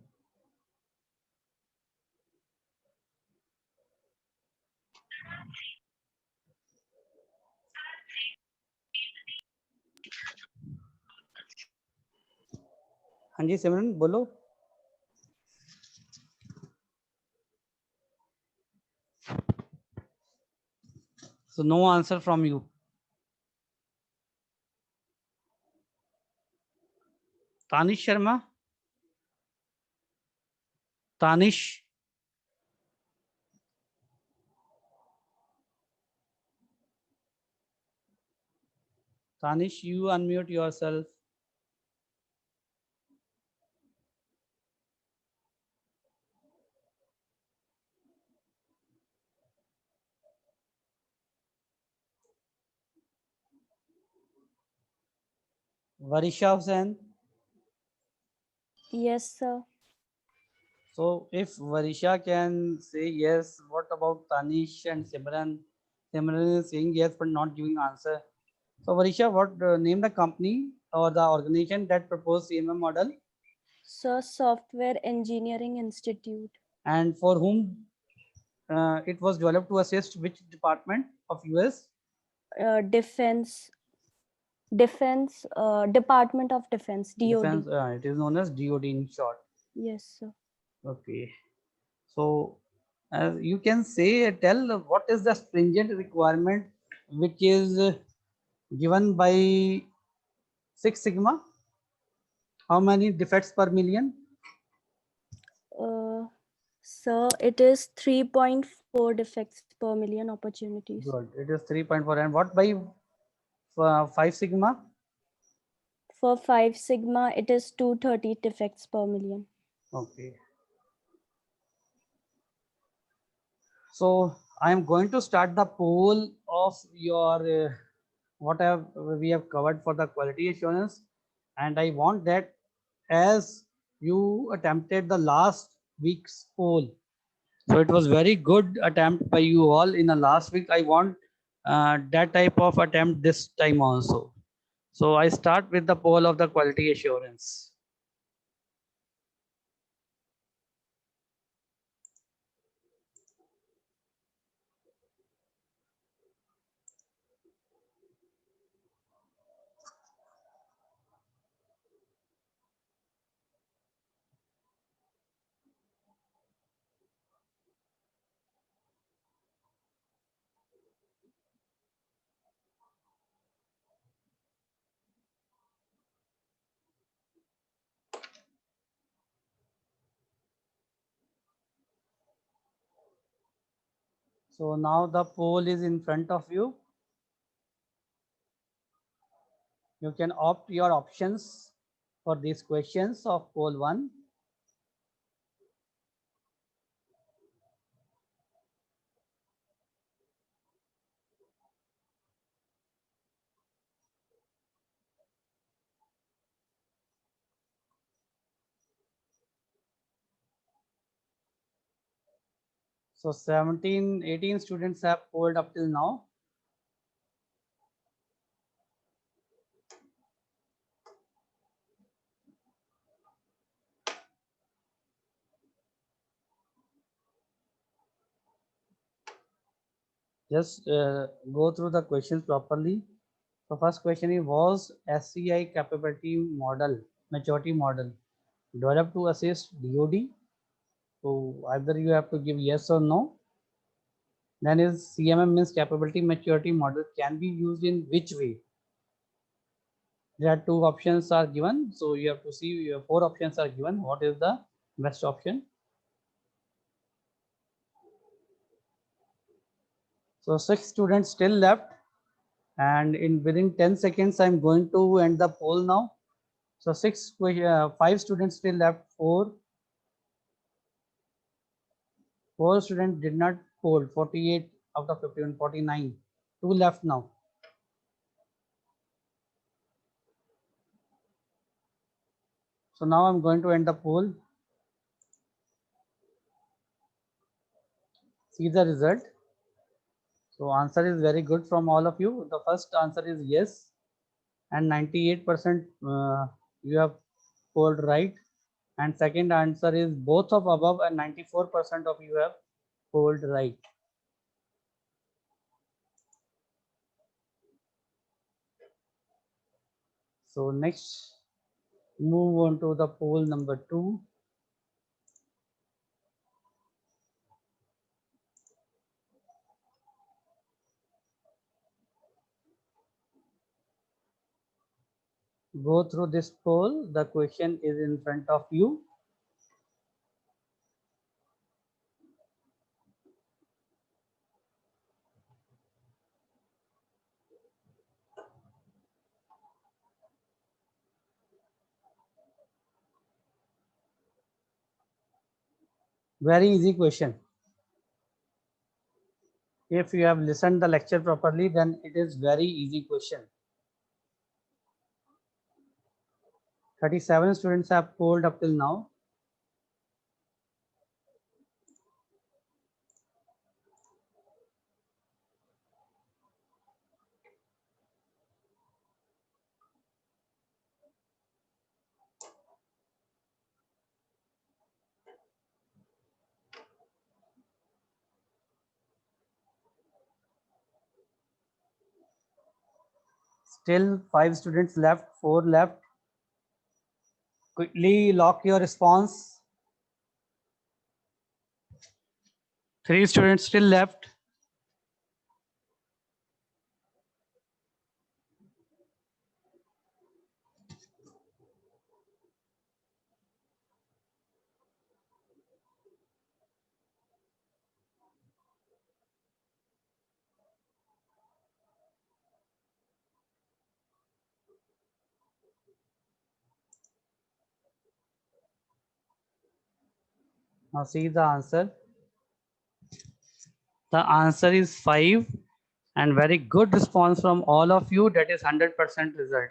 हाँ जी सिमरन बोलो. So no answer from you. Tanish Sharma. Tanish. Tanish, you unmute yourself. Varisha Hussain. Yes, sir. So if Varisha can say yes, what about Tanish and Simran? Simran is saying yes but not giving answer. So Varisha, what name the company or the organization that proposed CMM model, Sir, Software Engineering Institute. and for whom it was developed to assist which department of US? Defense, Department of Defense, DOD. Defense. It is known as DOD in short. Yes, sir. Okay. So you can say tell what is the stringent requirement which is given by Six Sigma. How many defects per million? Sir, it is 3.4 defects per million opportunities. Good. It is 3.4. And what by 5 Sigma? For 5 Sigma, it is 230 defects per million. Okay. So I am going to start the poll of your what we have covered for the quality assurance, and I want that as you attempted the last week's poll, so it was very good attempt by you all in the last week. I want that type of attempt this time also. So I start with the poll of the quality assurance. So now the poll is in front of you. You can opt your options for these questions of poll 1. So 18 students have polled up till now. Just go through the questions properly. So first question is, was SCI capability model, maturity model, developed to assist DOD? So either you have to give yes or no. Then is CMM means capability maturity model can be used in which way? There are 2 options are given. So you have to see 4 options are given. What is the best option? So 6 students still left, and in within 10 seconds I'm going to end the poll now. So 5 students still left. 4 students did not poll. 48 out of 51, 49. 2 left now. So now I'm going to end the poll. See the result. So answer is very good from all of you. The first answer is yes, and 98% you have polled right. And second answer is both of above, and 94% of you have polled right. So next Move on to the poll number 2. Go through this poll. The question is in front of you. Very easy question. If you have listened the lecture properly, then it is very easy question. 37 students have polled up till now. Still 5 students left, 4 left. Quickly lock your response. 3 students still left. Now see the answer. The answer is 5, and very good response from all of you. That is 100% result.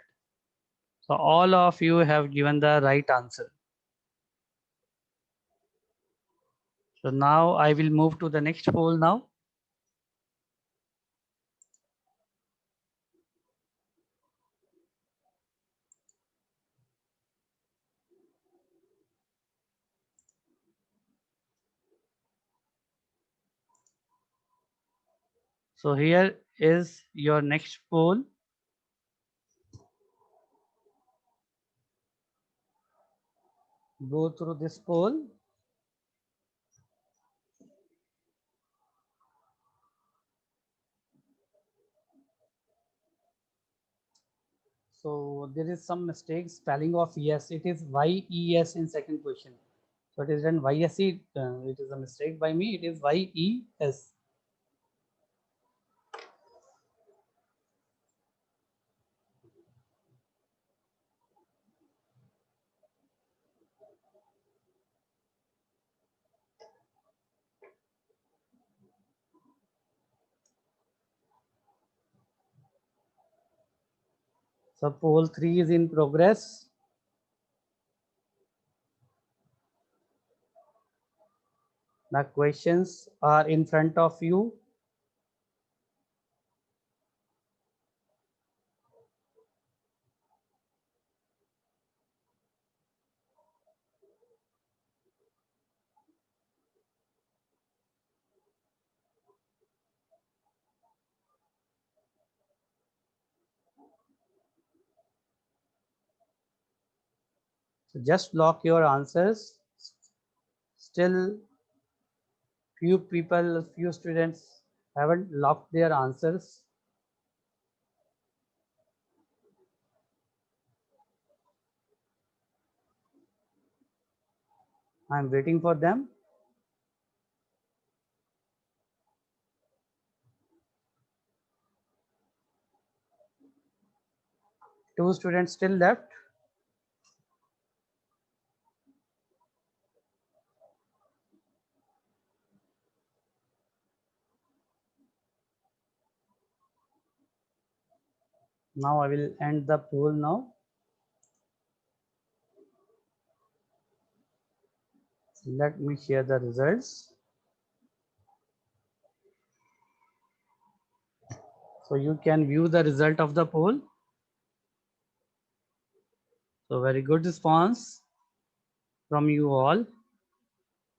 So all of you have given the right answer. So now I will move to the next poll now. So here is your next poll. Go through this poll. So there is some mistake spelling of yes. It is YES in second question. So it is written YSE. It is a mistake by me. It is YES. So poll 3 is in progress. The questions are in front of you. So just lock your answers. Still few people, few students haven't locked their answers. I'm waiting for them. Two students still left. Now I will end the poll now. Let me share the results. So you can view the result of the poll. So very good response from you all.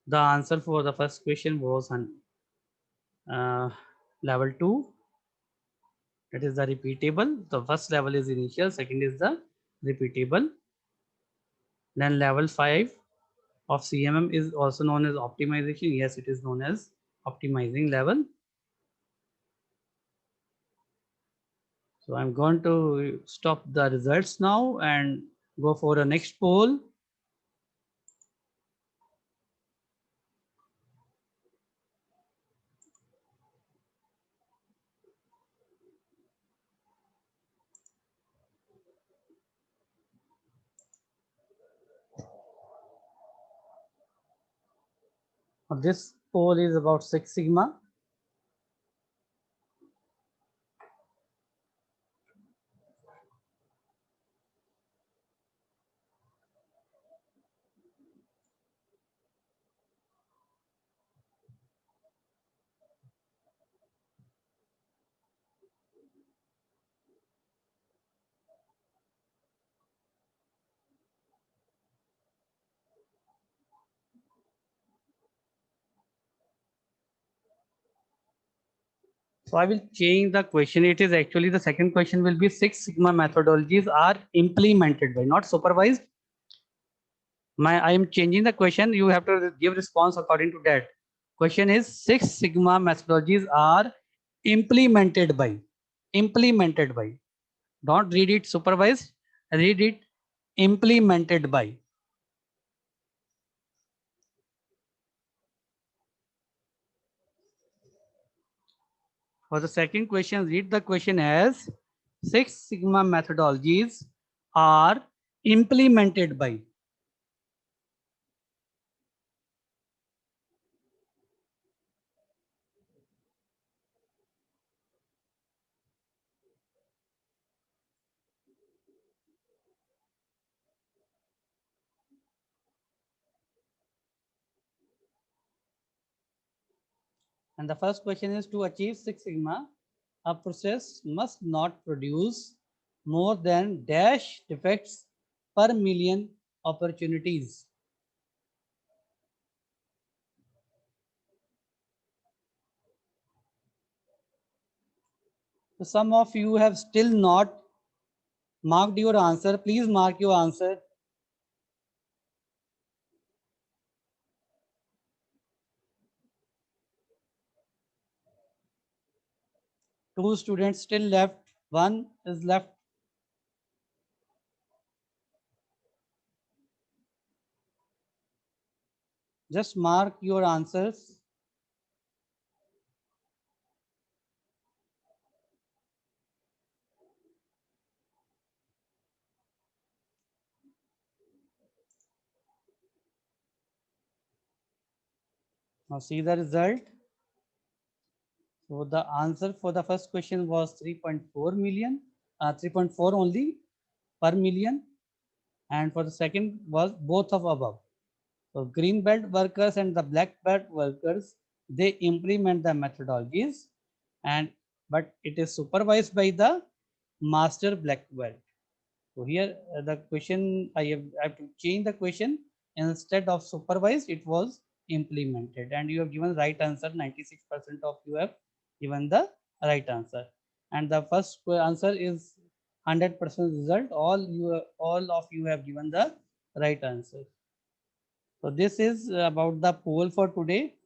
The answer for the first question was on level 2. It is the repeatable. The first level is initial, second is the repeatable. Then level 5 of CMM is also known as optimization. Yes, it is known as optimizing level. So I'm going to stop the results now and go for the next poll. This poll is about Six Sigma. So I will change the question. It is actually the second question will be Six Sigma methodologies are implemented by, not supervised. I am changing the question. You have to give response according to that. Question is Six Sigma methodologies are implemented by. Implemented by. Don't read it supervised. Read it implemented by. For the second question, read the question as Six Sigma methodologies are implemented by. And the first question is to achieve Six Sigma, a process must not produce more than dash defects per million opportunities. So some of you have still not marked your answer. Please mark your answer. Two students still left. One is left. Just mark your answers. Now see the result. So the answer for the first question was 3.4 million, 3.4 only per million. And for the second was both of above. So green belt workers and the black belt workers, they implement the methodologies, and but it is supervised by the master black belt. So here the question I have to change the question. Instead of supervised, it was implemented, and you have given right answer. 96% of you have given the right answer, and the first answer is 100% result. All of you have given the right answer. So this is about the poll for today.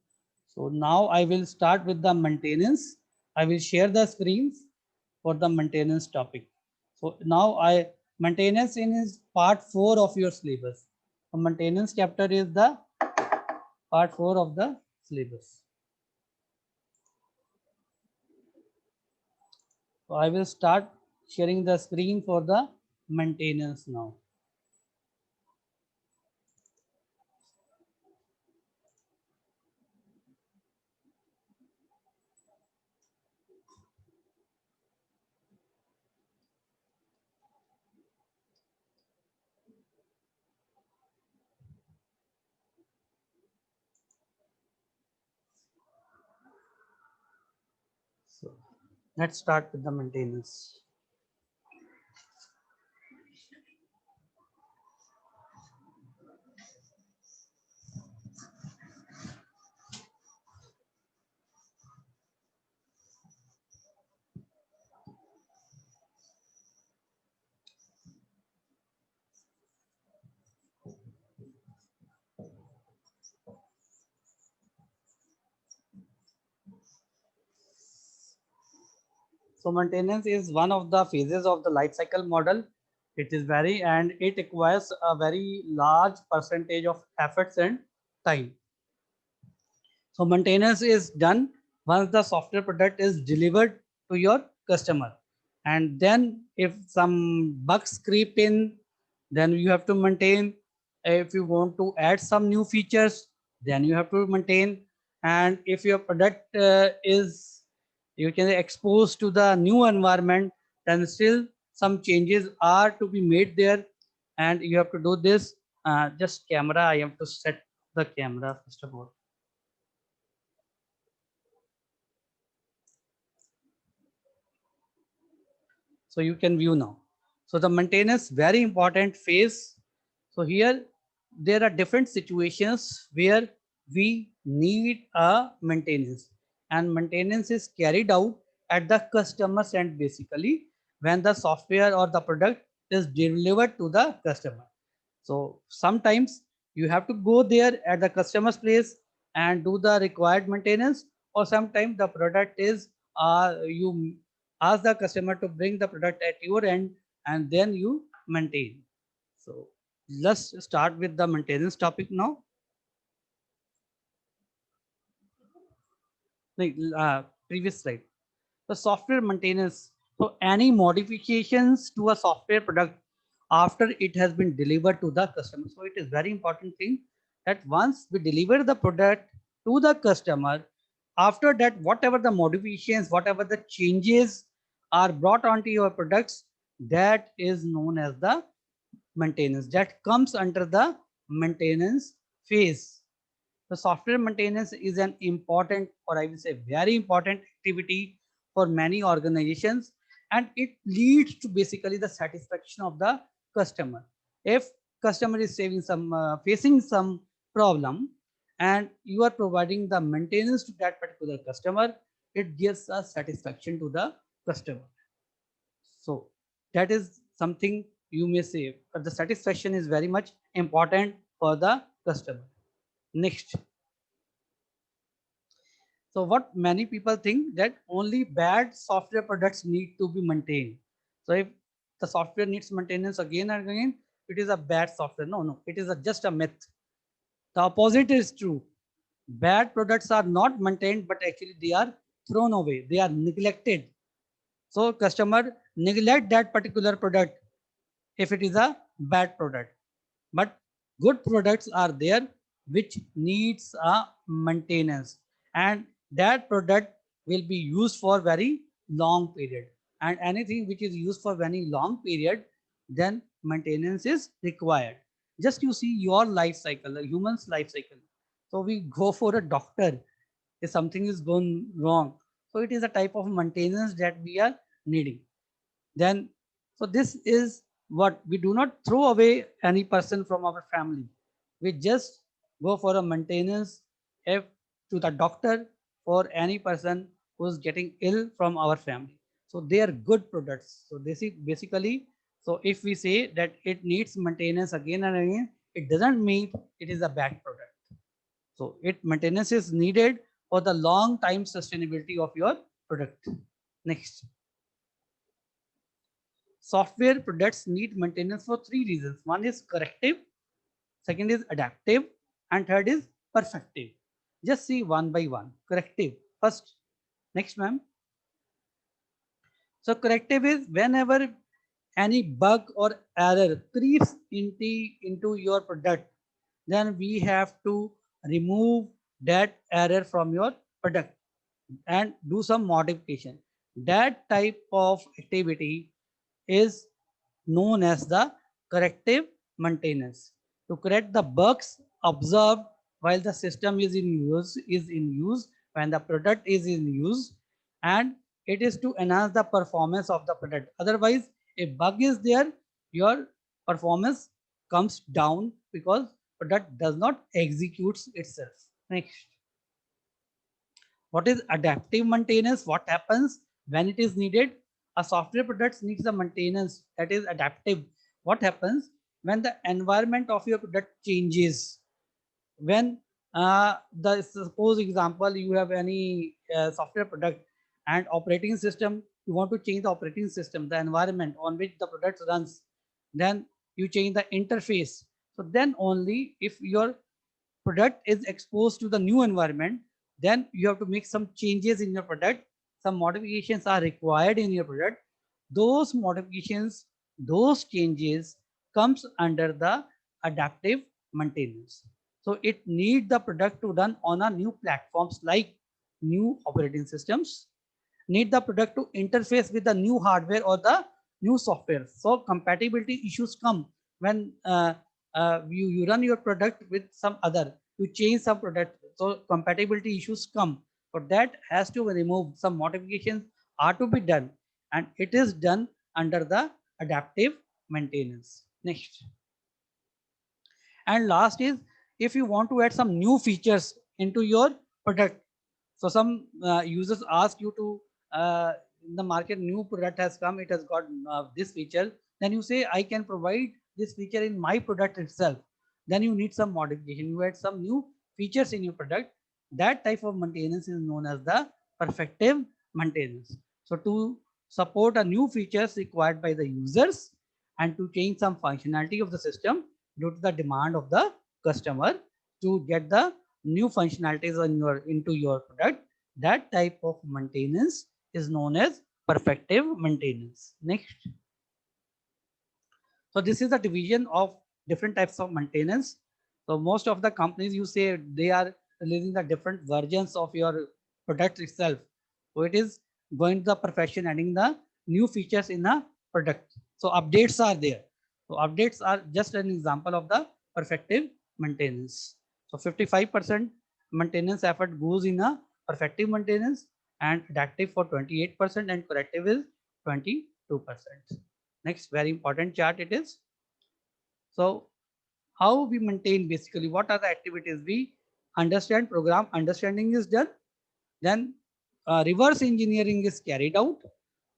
So now I will start with the maintenance. I will share the screens for the maintenance topic. So now maintenance is part 4 of your syllabus. The maintenance chapter is the part 4 of the syllabus. So I will start sharing the screen for the maintenance now. So let's start with the maintenance. So maintenance is one of the phases of the life cycle model. It is very, and it requires a very large percentage of efforts and time. So maintenance is done once the software product is delivered to your customer. And then if some bugs creep in, then you have to maintain. If you want to add some new features, then you have to maintain. And if your product is, you can say, exposed to the new environment, then still some changes are to be made there. And you have to do this. Just camera, I have to set the camera first of all. So you can view now. So the maintenance, very important phase. So here there are different situations where we need a maintenance, and maintenance is carried out at the customer's end basically when the software or the product is delivered to the customer. So sometimes you have to go there at the customer's place and do the required maintenance, or sometimes the product is you ask the customer to bring the product at your end and then you maintain. So let's start with the maintenance topic now. Like previous slide. The software maintenance. So any modifications to a software product after it has been delivered to the customer. So it is very important thing that once we deliver the product to the customer, after that, whatever the modifications, whatever the changes are brought onto your products, that is known as the maintenance. That comes under the maintenance phase. The software maintenance is an important, or I will say very important activity for many organizations, and it leads to basically the satisfaction of the customer. If customer is facing some problem and you are providing the maintenance to that particular customer, it gives a satisfaction to the customer. So that is something you may say, but the satisfaction is very much important for the customer. Next. So what many people think that only bad software products need to be maintained. So if the software needs maintenance again and again, it is a bad software. No, no, it is just a myth. The opposite is true. Bad products are not maintained, but actually they are thrown away. They are neglected. So customer neglect that particular product if it is a bad product. But good products are there which needs a maintenance, and that product will be used for very long period, and anything which is used for very long period, then maintenance is required. Just you see your life cycle, a human's life cycle. So we go for a doctor if something is gone wrong, so it is a type of maintenance that we are needing. Then so this is what we do not throw away any person from our family. We just go for a maintenance if to the doctor for any person who is getting ill from our family. So they are good products. So this is basically, so if we say that it needs maintenance again and again, it doesn't mean it is a bad product. So it maintenance is needed for the long time sustainability of your product. Next. Software products need maintenance for three reasons. One is corrective, second is adaptive, and third is perfective. Just see one by one. Corrective first. Next, ma'am. So corrective is whenever any bug or error creeps into your product, then we have to remove that error from your product and do some modification. That type of activity is known as the corrective maintenance. To correct the bugs observed while the system is in use, when the product is in use, and it is to enhance the performance of the product. Otherwise, if bug is there, your performance comes down because product does not execute itself. Next. What is adaptive maintenance? What happens when it is needed? A software product needs a maintenance that is adaptive. What happens when the environment of your product changes? When the suppose example, you have any software product and operating system you want to change the operating system, the environment on which the product runs, then you change the interface. So then only if your product is exposed to the new environment, then you have to make some changes in your product. Some modifications are required in your product. Those modifications, those changes comes under the adaptive maintenance. So it needs the product to run on a new platforms like new operating systems, need the product to interface with the new hardware or the new software. So compatibility issues come when you run your product with some other, you change some product. So compatibility issues come. For that has to be removed. Some modifications are to be done, and it is done under the adaptive maintenance. Next. And last is, if you want to add some new features into your product. So some users ask you to, in the market, new product has come, it has got this feature. Then you say, I can provide this feature in my product itself. Then you need some modification. You add some new features in your product. That type of maintenance is known as the perfective maintenance. So to support a new features required by the users and to change some functionality of the system due to the demand of the customer to get the new functionalities on your into your product, that type of maintenance is known as perfective maintenance. Next. So this is the division of different types of maintenance. So most of the companies, you say, they are releasing the different versions of your product itself. So it is going to the perfection, adding the new features in the product. So updates are there. So updates are just an example of the perfective maintenance. So 55% maintenance effort goes in a perfective maintenance, and adaptive for 28%, and corrective is 22%. Next, very important chart it is. So how we maintain, basically what are the activities? We understand, program understanding is done. Then reverse engineering is carried out.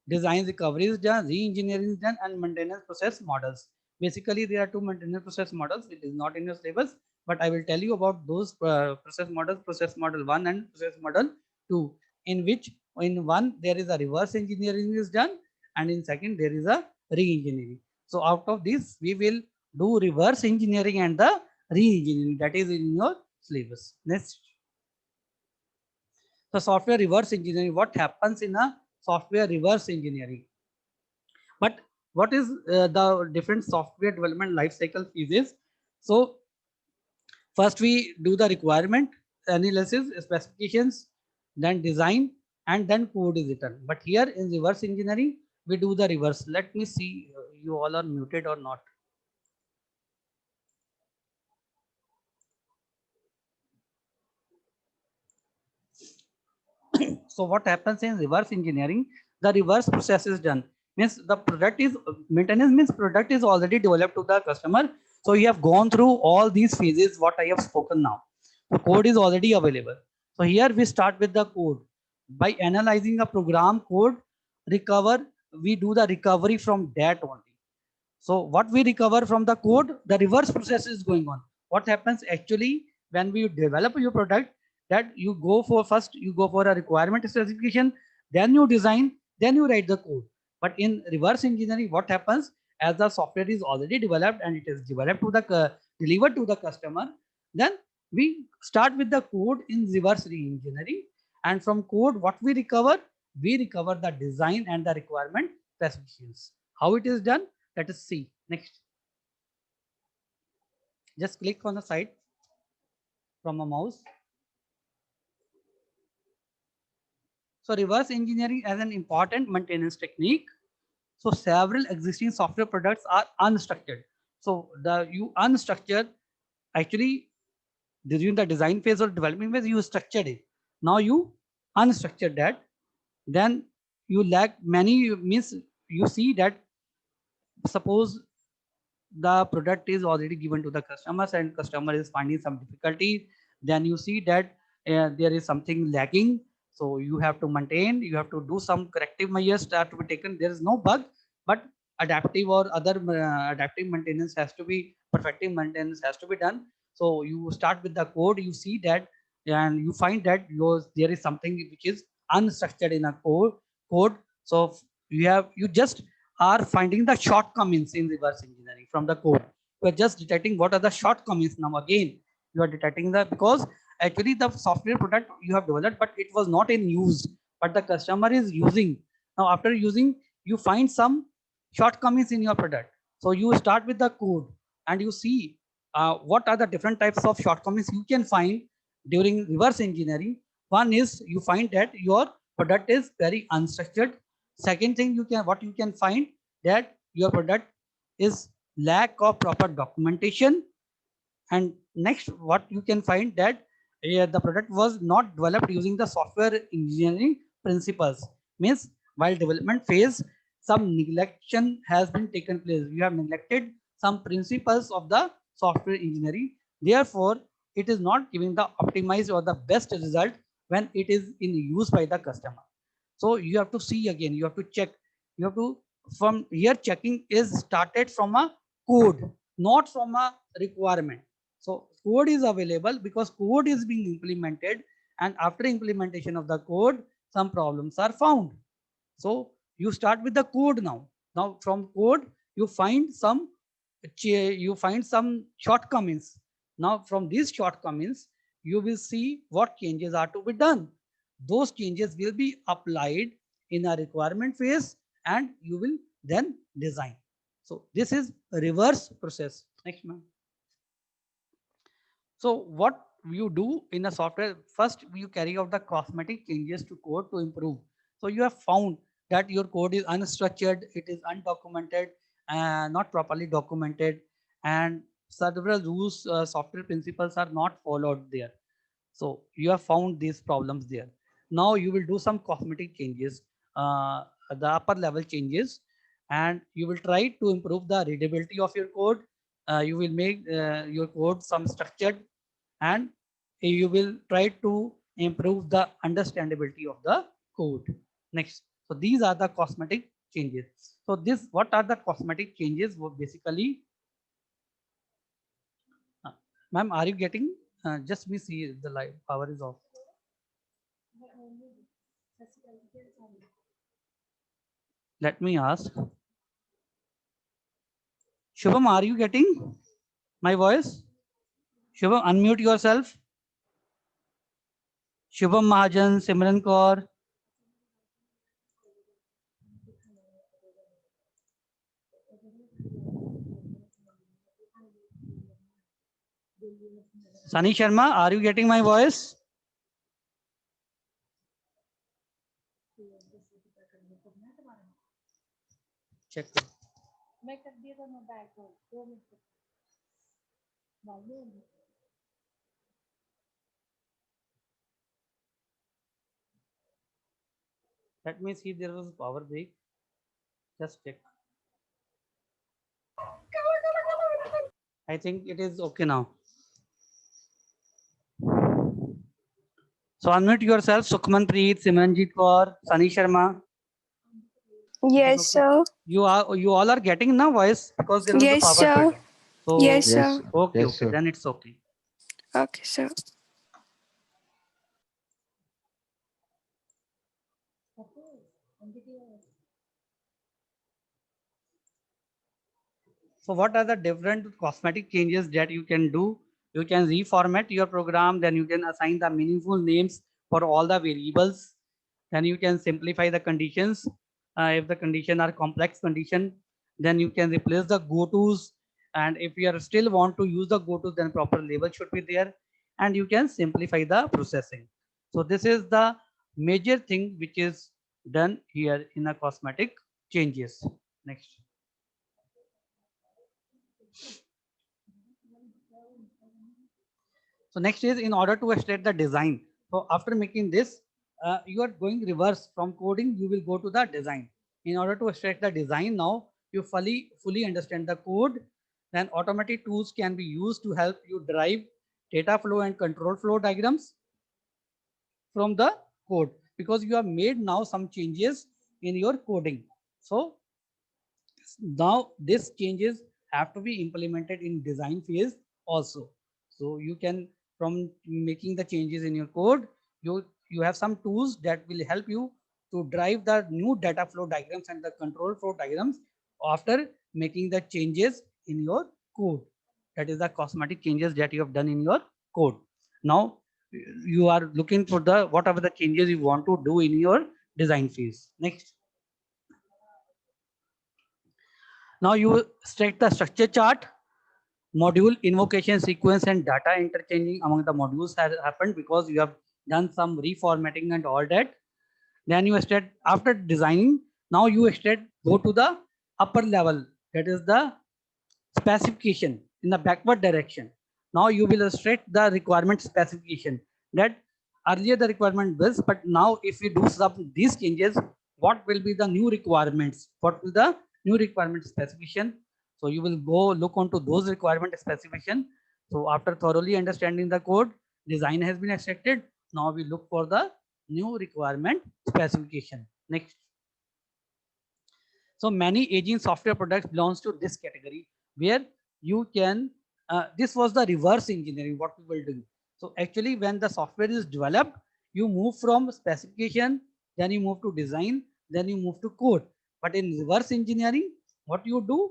Design recovery is done, re-engineering is done, and maintenance process models. Basically, there are two maintenance process models. It is not in your syllabus, but I will tell you about those process models: process model 1 and process model 2. In which, in one there is a reverse engineering is done, and in second there is a re-engineering. So out of this, we will do reverse engineering and the re-engineering, that is in your syllabus. Next. So software reverse engineering, what happens in a software reverse engineering? But what is the different software development life cycle phases? So first we do the requirement analysis, specifications, then design, and then code is written. But here in reverse engineering, we do the reverse. Let me see, you all are muted or not. So what happens in reverse engineering? The reverse process is done. Means the product is maintenance, means product is already developed to the customer. So you have gone through all these phases what I have spoken now. The code is already available. So here we start with the code. By analyzing the program code, we do the recovery from that only. So what we recover from the code, the reverse process is going on. What happens actually when we develop your product, that you go for first, you go for a requirement specification, then you design, then you write the code. But in reverse engineering, what happens, as the software is already developed and it is developed to the delivered to the customer, then we start with the code in reverse re-engineering, and from code what we recover the design and the requirement specifications. How it is done? Let us see. Next. Just click on the side from a mouse. So reverse engineering as an important maintenance technique. So several existing software products are unstructured. So you unstructured, actually during the design phase or development phase, you structured it. Now you unstructured that. Then you lack many, means you see that suppose the product is already given to the customers and customer is finding some difficulty, then you see that there is something lacking. So you have to maintain, you have to do some corrective measures that to be taken. There is no bug, but adaptive or other adaptive maintenance has to be, perfective maintenance has to be done. So you start with the code, you see that, and you find that there is something which is unstructured in a code. So you just are finding the shortcomings in reverse engineering from the code. You are just detecting what are the shortcomings. Now again, you are detecting that because actually the software product you have developed, but it was not in use, but the customer is using. Now after using, you find some shortcomings in your product. So you start with the code and you see what are the different types of shortcomings you can find during reverse engineering. One is you find that your product is very unstructured. Second thing what you can find that your product is lack of proper documentation. And next, what you can find that the product was not developed using the software engineering principles. Means while development phase, some neglection has been taken place. You have neglected some principles of the software engineering. Therefore, it is not giving the optimized or the best result when it is in use by the customer. So you have to see again, you have to check, you have to, from here checking is started from a code, not from a requirement. So code is available because code is being implemented, and after implementation of the code, some problems are found. So you start with the code now. Now from code, you find some shortcomings. Now from these shortcomings, you will see what changes are to be done. Those changes will be applied in a requirement phase and you will then design. So this is a reverse process. Next, ma'am. So what you do in a software, first you carry out the cosmetic changes to code to improve. So you have found that your code is unstructured, it is undocumented, not properly documented, and several rules, software principles are not followed there. So you have found these problems there. Now you will do some cosmetic changes, the upper level changes, and you will try to improve the readability of your code. You will make your code some structured, and you will try to improve the understandability of the code. Next, so these are the cosmetic changes. So what are the cosmetic changes? Basically, ma'am, are you getting? Just we see the light power is off. Let me ask. Shubham, are you getting my voice? Shubham, unmute yourself. Shubham Mahajan, Simran Kaur. Sunny Sharma, are you getting my voice? Check. Let me see if there was power break. Just check. I think it is okay now. So unmute yourself, Sukhman Preet, Simranjit Kaur, Sunny Sharma. Yes, Okay. sir. You all are getting now voice because there was a Yes, power sir. cut. So Yes, Yes, sir. okay, yes, okay, sir. then it's okay. Okay, sir. So what are the different cosmetic changes that you can do? You can reformat your program, then you can assign the meaningful names for all the variables. Then you can simplify the conditions. If the condition are complex condition, then you can replace the go-tos. And if you are still want to use the go-tos, then proper label should be there. And you can simplify the processing. So this is the major thing which is done here in a cosmetic changes. Next. So next is in order to extract the design. So after making this, you are going reverse from coding, you will go to the design. In order to extract the design now, you fully understand the code, then automatic tools can be used to help you derive data flow and control flow diagrams from the code because you have made now some changes in your coding. So now these changes have to be implemented in design phase also. So you can, from making the changes in your code, you have some tools that will help you to drive the new data flow diagrams and the control flow diagrams after making the changes in your code. That is the cosmetic changes that you have done in your code. Now you are looking for the whatever the changes you want to do in your design phase. Next. Now you set the structure chart, module invocation sequence and data interchanging among the modules has happened because you have done some reformatting and all that. Then you start after designing. Now you start go to the upper level, that is the specification in the backward direction. Now you will illustrate the requirement specification that earlier the requirement was, but now if you do some these changes, what will be the new requirements? What will the new requirement specification? So you will go look onto those requirement specification. So after thoroughly understanding the code, design has been extracted. Now we look for the new requirement specification. Next. So many aging software products belongs to this category where you can, this was the reverse engineering, what we will do. So actually when the software is developed, you move from specification, then you move to design, then you move to code. But in reverse engineering, what you do,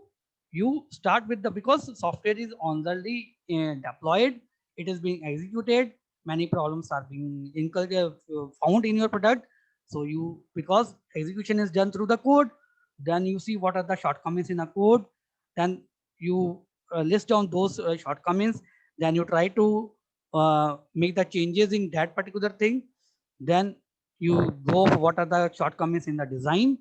you start with the, because software is already deployed, it is being executed, many problems are being found in your product. So you, because execution is done through the code, then you see what are the shortcomings in a code, then you list down those shortcomings, then you try to make the changes in that particular thing, then you go for what are the shortcomings in the design,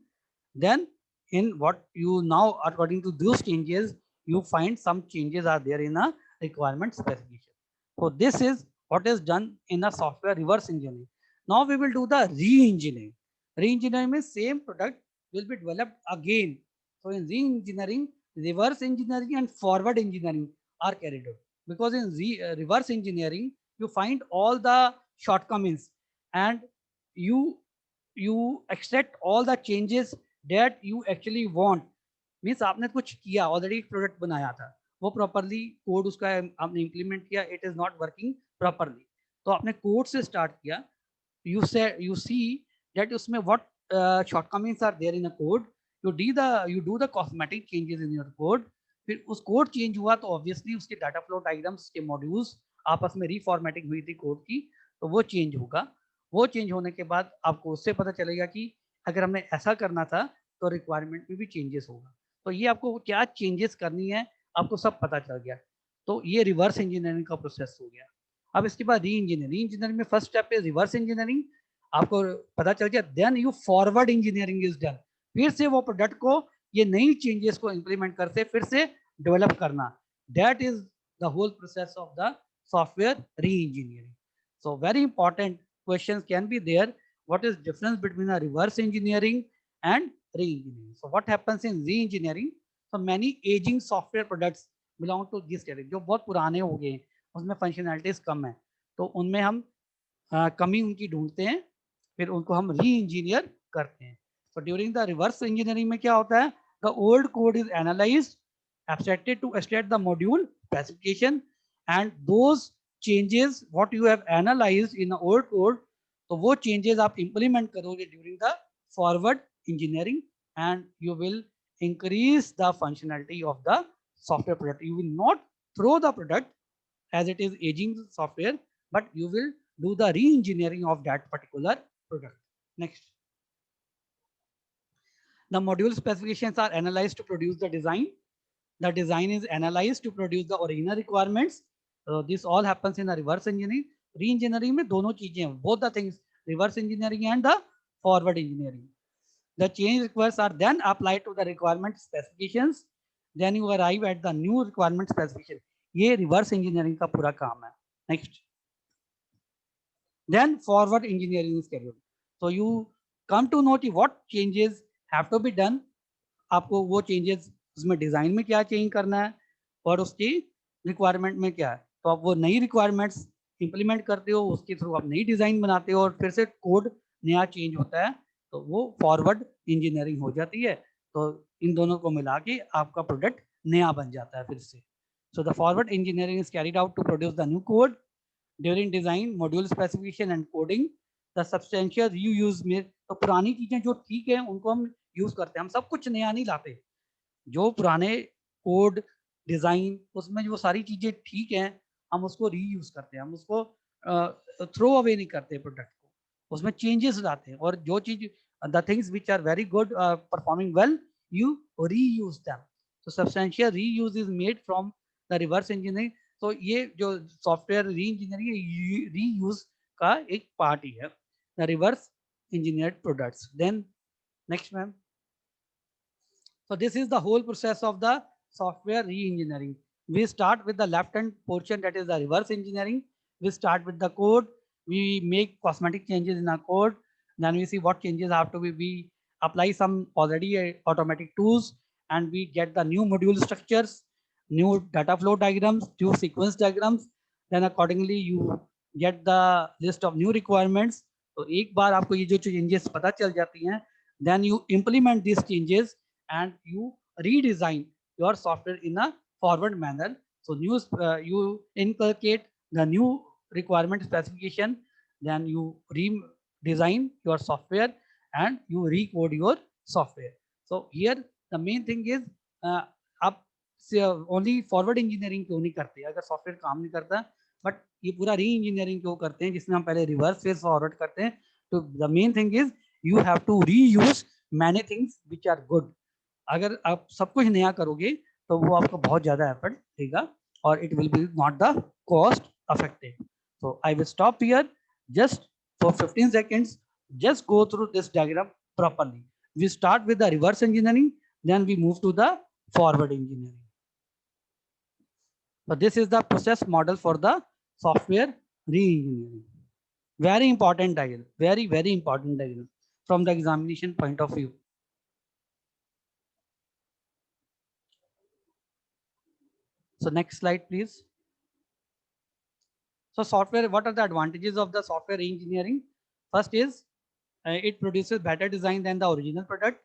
then in what you now according to those changes you find some changes are there in a requirement specification. So this is what is done in a software reverse engineering. Now we will do the re-engineering. Re-engineering means same product will be developed again. So in re-engineering, reverse engineering and forward engineering are carried out. Because in reverse engineering, you find all the shortcomings and you extract all the changes that you actually want. Means आपने कुछ किया, already एक product बनाया था, वो properly code उसका आपने implement किया, it is not working properly, तो आपने कोड से स्टार्ट किया. You see that उसमें what shortcomings are there in a code, you do the cosmetic changes in your code. फिर उस कोड चेंज हुआ तो ऑब्वियसली उसके डाटा फ्लो डायग्राम्स के मॉड्यूल्स आपस में रीफॉर्मेटिंग हुई थी कोड की, तो वो चेंज होगा. वो चेंज होने के बाद आपको उससे पता चलेगा कि अगर हमने ऐसा करना था तो रिक्वायरमेंट में भी चेंजेस होगा. तो ये आपको क्या चेंजेस करनी है आपको सब पता चल गया. तो ये रिवर्स इंजीनियरिंग का प्रोसेस हो गया. अब इसके बाद री इंजीनियरिंग में फर्स्ट स्टेप है रिवर्स इंजीनियरिंग, आपको पता चल गया. Then you forward engineering is done. फिर से वो प्रोडक्ट को ये नई चेंजेस को इंप्लीमेंट करते फिर से डेवलप करना. That is the whole process of the software reengineering. So very important questions can be there. What is difference between a reverse engineering and re-engineering? So what happens in re-engineering? So many aging software products belong to this category. जो बहुत पुराने हो गए उसमें functionalities कम है, तो उनमें हम कमी उनकी ढूंढते हैं, फिर उनको हम री इंजीनियर करते हैं. So during the reverse engineering में क्या होता है? The old code is analyzed, abstracted to extract the module specification, and those changes what you have analyzed in the old code, तो वो changes आप implement करोगे during the forward engineering and you will increase the functionality of the software product. You will not throw the product as it is aging software, but you will do the re-engineering of that particular product. Next. The module specifications are analyzed to produce the design. The design is analyzed to produce the original requirements. This all happens in the reverse engineering. Re-engineering में दोनों चीजें हैं, both the things, reverse engineering and the forward engineering. The change requests are then applied to the requirement specifications. Then you arrive at the new requirement specification. ये reverse engineering का पूरा काम है. Next. Then forward engineering is scheduled. So you come to know what changes have to be done. आपको वो changes उसमें design में क्या चेंज करना है और उसकी रिक्वायरमेंट में क्या है. तो आप वो नई रिक्वायरमेंट्स इंप्लीमेंट करते हो, उसके थ्रू आप नई डिजाइन बनाते हो और फिर से कोड नया चेंज होता है, तो वो फॉरवर्ड इंजीनियरिंग हो जाती है. तो इन दोनों को मिला के आपका प्रोडक्ट नया बन जाता है फिर से. So the forward engineering is carried out to produce the new code. During design, module specification and coding, the substantial reuse में, तो पुरानी चीजें जो ठीक है उनको हम यूज करते हैं, हम सब कुछ नया नहीं लाते। जो पुराने कोड डिजाइन उसमें जो सारी चीजें ठीक हैं हम उसको रीयूज करते हैं, हम उसको थ्रो अवे नहीं करते प्रोडक्ट को, उसमें चेंजेस लाते हैं। और जो चीज the things which are very good performing well you reuse them. तो substantial reuse is made from the reverse engineering. तो ये जो सॉफ्टवेयर री इंजीनियरिंग रीयूज का एक पार्ट ही है, the reverse engineered products. Then next, ma'am. So this is the whole process of the software re-engineering. We start with the left-hand portion, that is the reverse engineering. We start with the code. We make cosmetic changes in our code. Then we see what changes have to be. We apply some already automatic tools, and we get the new module structures, new data flow diagrams, new sequence diagrams. Then accordingly you get the list of new requirements. तो एक बार आपको ये जो changes पता चल जाती हैं, then you implement these changes and you redesign your software in a forward manner. So you inculcate the new requirement specification, then you redesign your software and you recode your software. So here the main thing is आप only forward engineering क्यों नहीं करते, अगर software काम नहीं करता, but ये पूरा री इंजीनियरिंग क्यों करते हैं जिसमें हम पहले रिवर्स फिर फॉरवर्ड करते हैं। तो the main thing is you have to reuse many things which are good. अगर आप सब कुछ नया करोगे तो वो आपको बहुत ज्यादा एफर्ट देगा और it will be not the cost effective. So I will stop here just for 15 seconds. Just go through this diagram properly. We start with the reverse engineering, then we move to the forward engineering. So this is the process model for the software re-engineering. Very important diagram, very important diagram from the examination point of view. So next slide, please. So software, what are the advantages of the software engineering? First is it produces better design than the original product.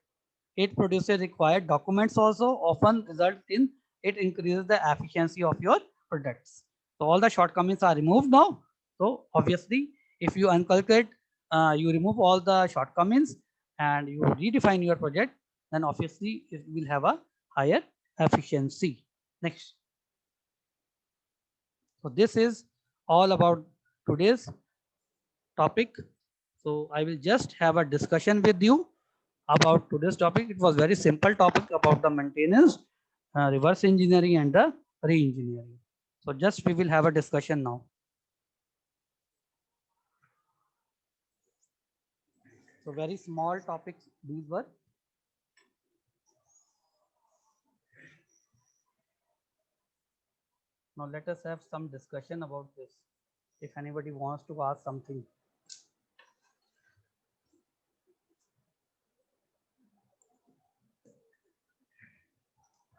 It produces required documents also, often result in it increases the efficiency of your products. So all the shortcomings are removed now. So obviously, if you inculcate, you remove all the shortcomings and you redefine your project, then obviously it will have a higher efficiency. Next. So this is all about today's topic. So I will just have a discussion with you about today's topic. It was very simple topic about the maintenance, reverse engineering and the re-engineering. So just we will have a discussion now. So very small topics these were. Now let us have some discussion about this. If anybody wants to ask something.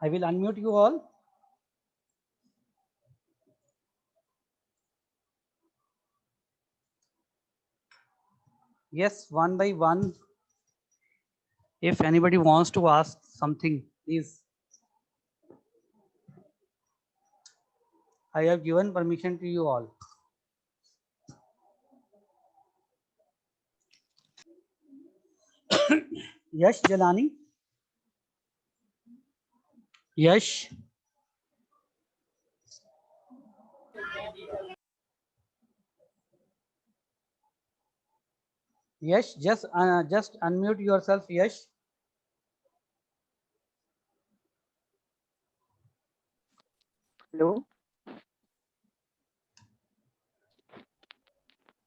I will unmute you all. Yes, one by one. If anybody wants to ask something, please. I have given permission to you all. Yash Jalani. Yash. Yash, just unmute yourself, Yash. Hello.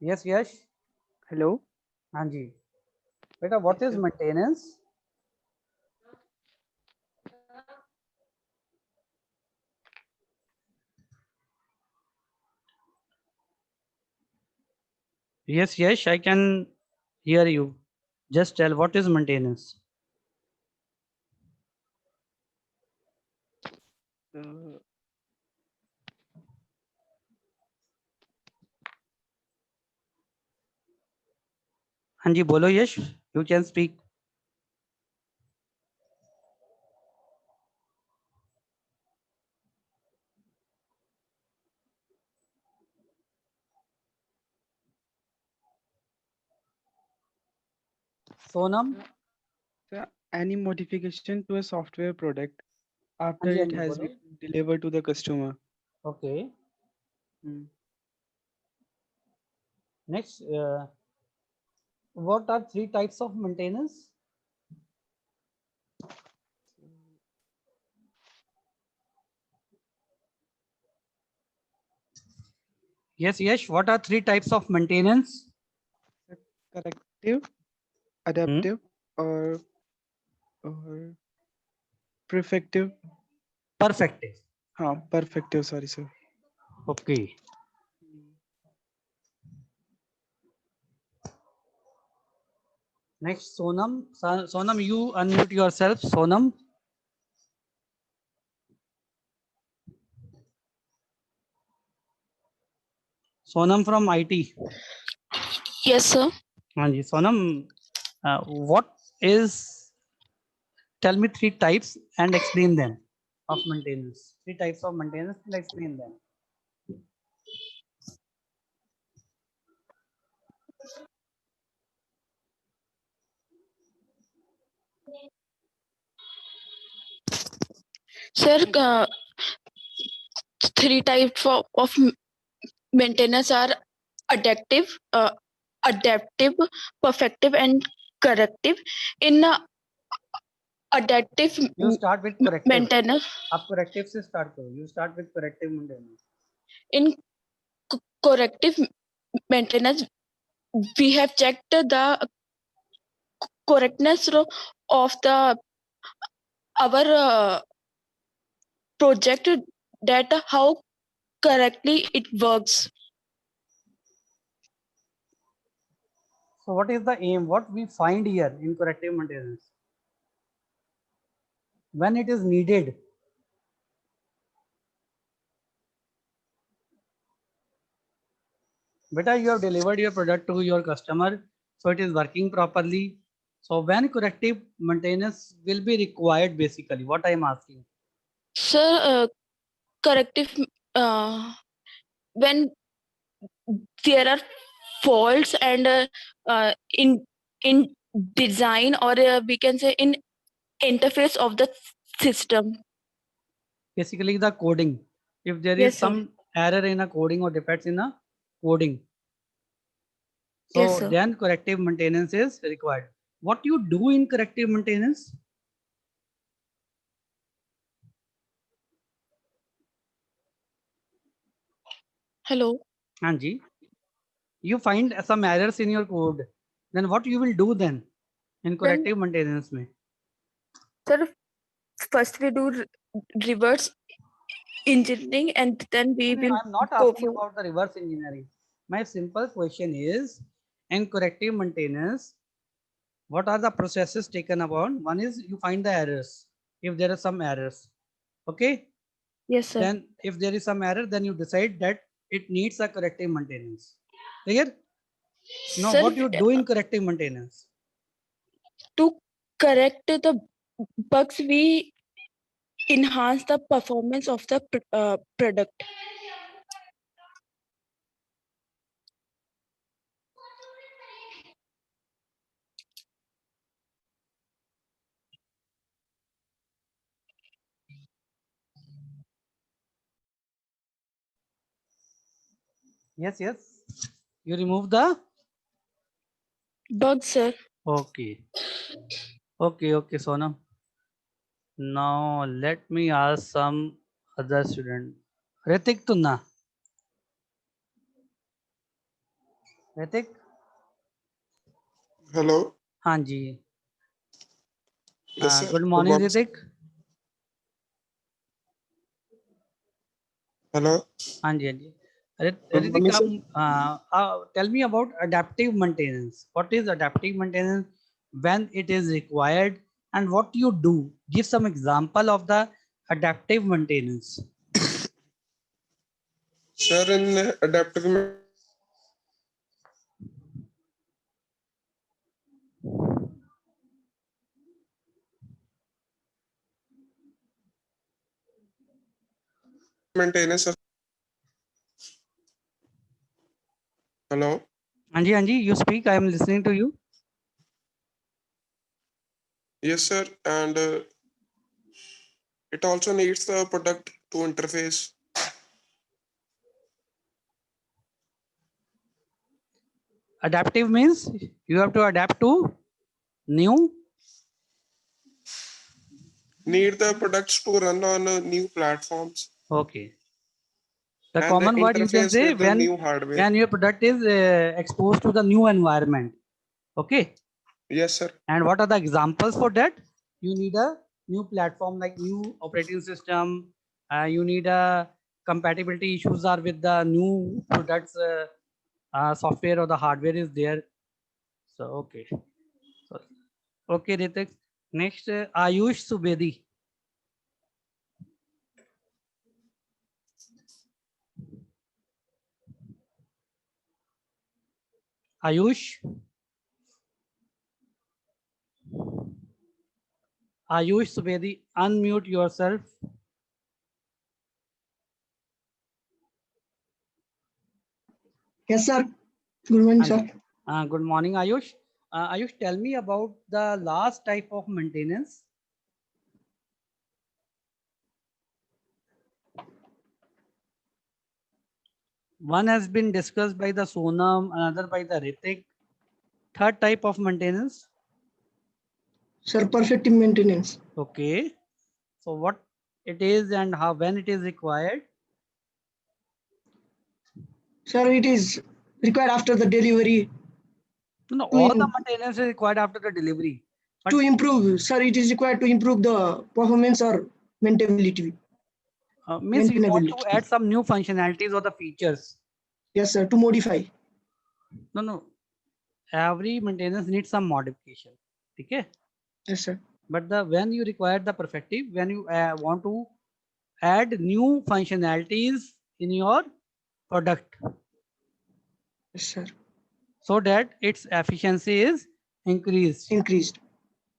Yes, Yash. Hello. हाँ जी बेटा, what is maintenance? Yes, yes, I can hear you. Just tell what is maintenance. Uh, हाँ जी बोलो यश, you can speak. Sonam. Sir, any modification to a software product after हाँ जी, हाँ it ji, has बोलो. been delivered to the customer. Okay. Hmm. Next, what are three types of maintenance? Yes, yes. What are three types of maintenance? Corrective, adaptive, or prefective. Perfective. Perfective. Sorry, sir. Okay. Next, Sonam. Sonam, you unmute yourself. Sonam. Sonam from IT. Yes, sir. हाँ जी, Sonam. What is? Tell me three types and explain them of maintenance. Three types of maintenance and explain them. Sir, three types of maintenance are adaptive, perfective, and corrective. In adaptive You start with corrective. maintenance, आप corrective से start करो. You start with corrective maintenance. in corrective maintenance, we have checked the correctness of the our project, that how correctly it works. So what is the aim? What we find here in corrective maintenance? When it is needed. Beta, you have delivered your product to your customer, so it is working properly. So when corrective maintenance will be required, basically, what I am asking? Sir, corrective, when there are faults and in design, or we can say in interface of the system. Basically, the coding. If there is Yes, sir. some error in a coding or defects in a coding, so Yes, sir. then corrective maintenance is required. What you do in corrective maintenance? Hello. Anji, you find some errors in your code. Then what you will do then in corrective maintenance? Mein? Sir, first we do reverse engineering, and then we will I'm not go asking for. about the reverse engineering. My simple question is, in corrective maintenance, what are the processes taken upon? One is you find the errors. If there are some errors, okay. Yes, sir. Then if there is some error, then you decide that it needs a corrective maintenance. Clear? Now, Sir, what you do in corrective maintenance? to correct the bugs, we enhance the performance of the product. Yes, yes. You remove the. Bugs, sir. Okay. Okay, okay, Sonam. Now let me ask some other student. Ritik Tunna. Ritik? Hello. हाँ जी. Yes, sir. Good Good morning, morning. Ritik. Hello. हाँ जी, हाँ जी. Good Ritik, morning, sir. tell me about adaptive maintenance. What is adaptive maintenance? When it is required and what you do? Give some example of the adaptive maintenance. Sir, in adaptive maintenance. Hello. हाँ जी, you speak. I am listening to you. Yes, sir. And it also needs the product to interface. Adaptive means you have to adapt to new. Need the products to run on new platforms Okay. The and common word you can interface say with the new hardware. when your product is exposed to the new environment. Okay. Yes, sir. And what are the examples for that? You need a new platform like new operating system. You need a compatibility issues are with the new products software or the hardware is there. So okay. So, okay, Ritik. Next, Ayush Subedi. Ayush. Ayush Subedi, unmute yourself. Yes, sir. Good morning, sir. Good morning, Ayush. Ayush, tell me about the last type of maintenance. One has been discussed by the Sonam, another by the Ritik. Third type of maintenance. Sir, perfective maintenance. Okay. So what it is and how when it is required? Sir, it is required after the delivery No, to, all the in, maintenance is required after the delivery. But to improve. Sir, it is required to improve the performance or maintainability. means you want to Maintainability. add some new functionalities or the features. Yes, sir. To modify. No. Every maintenance needs some modification. Okay. Yes, sir. But when you require the perfective, when you want to add new functionalities in your product Yes, sir. so that its efficiency is increased. Increased.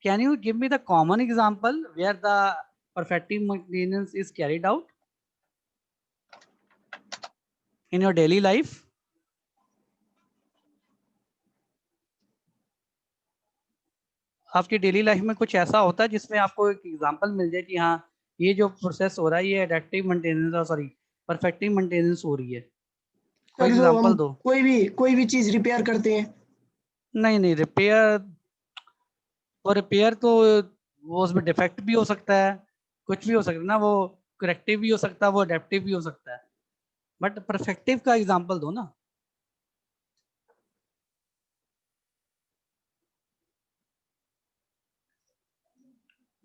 Can you give me the common example where the perfective maintenance is carried out in your daily life? आपकी daily life में कुछ ऐसा होता है जिसमें आपको एक example मिल जाए कि हाँ ये जो प्रोसेस हो रहा है ये adaptive maintenance sorry perfective maintenance हो रही है कोई सर, जो एग्जांपल हम दो कोई भी चीज रिपेयर करते हैं. नहीं रिपेयर और रिपेयर तो वो उसमें डिफेक्ट भी हो सकता है कुछ भी हो सकता है ना वो करेक्टिव भी हो सकता है वो अडेप्टिव भी हो सकता है बट परफेक्टिव का एग्जांपल दो ना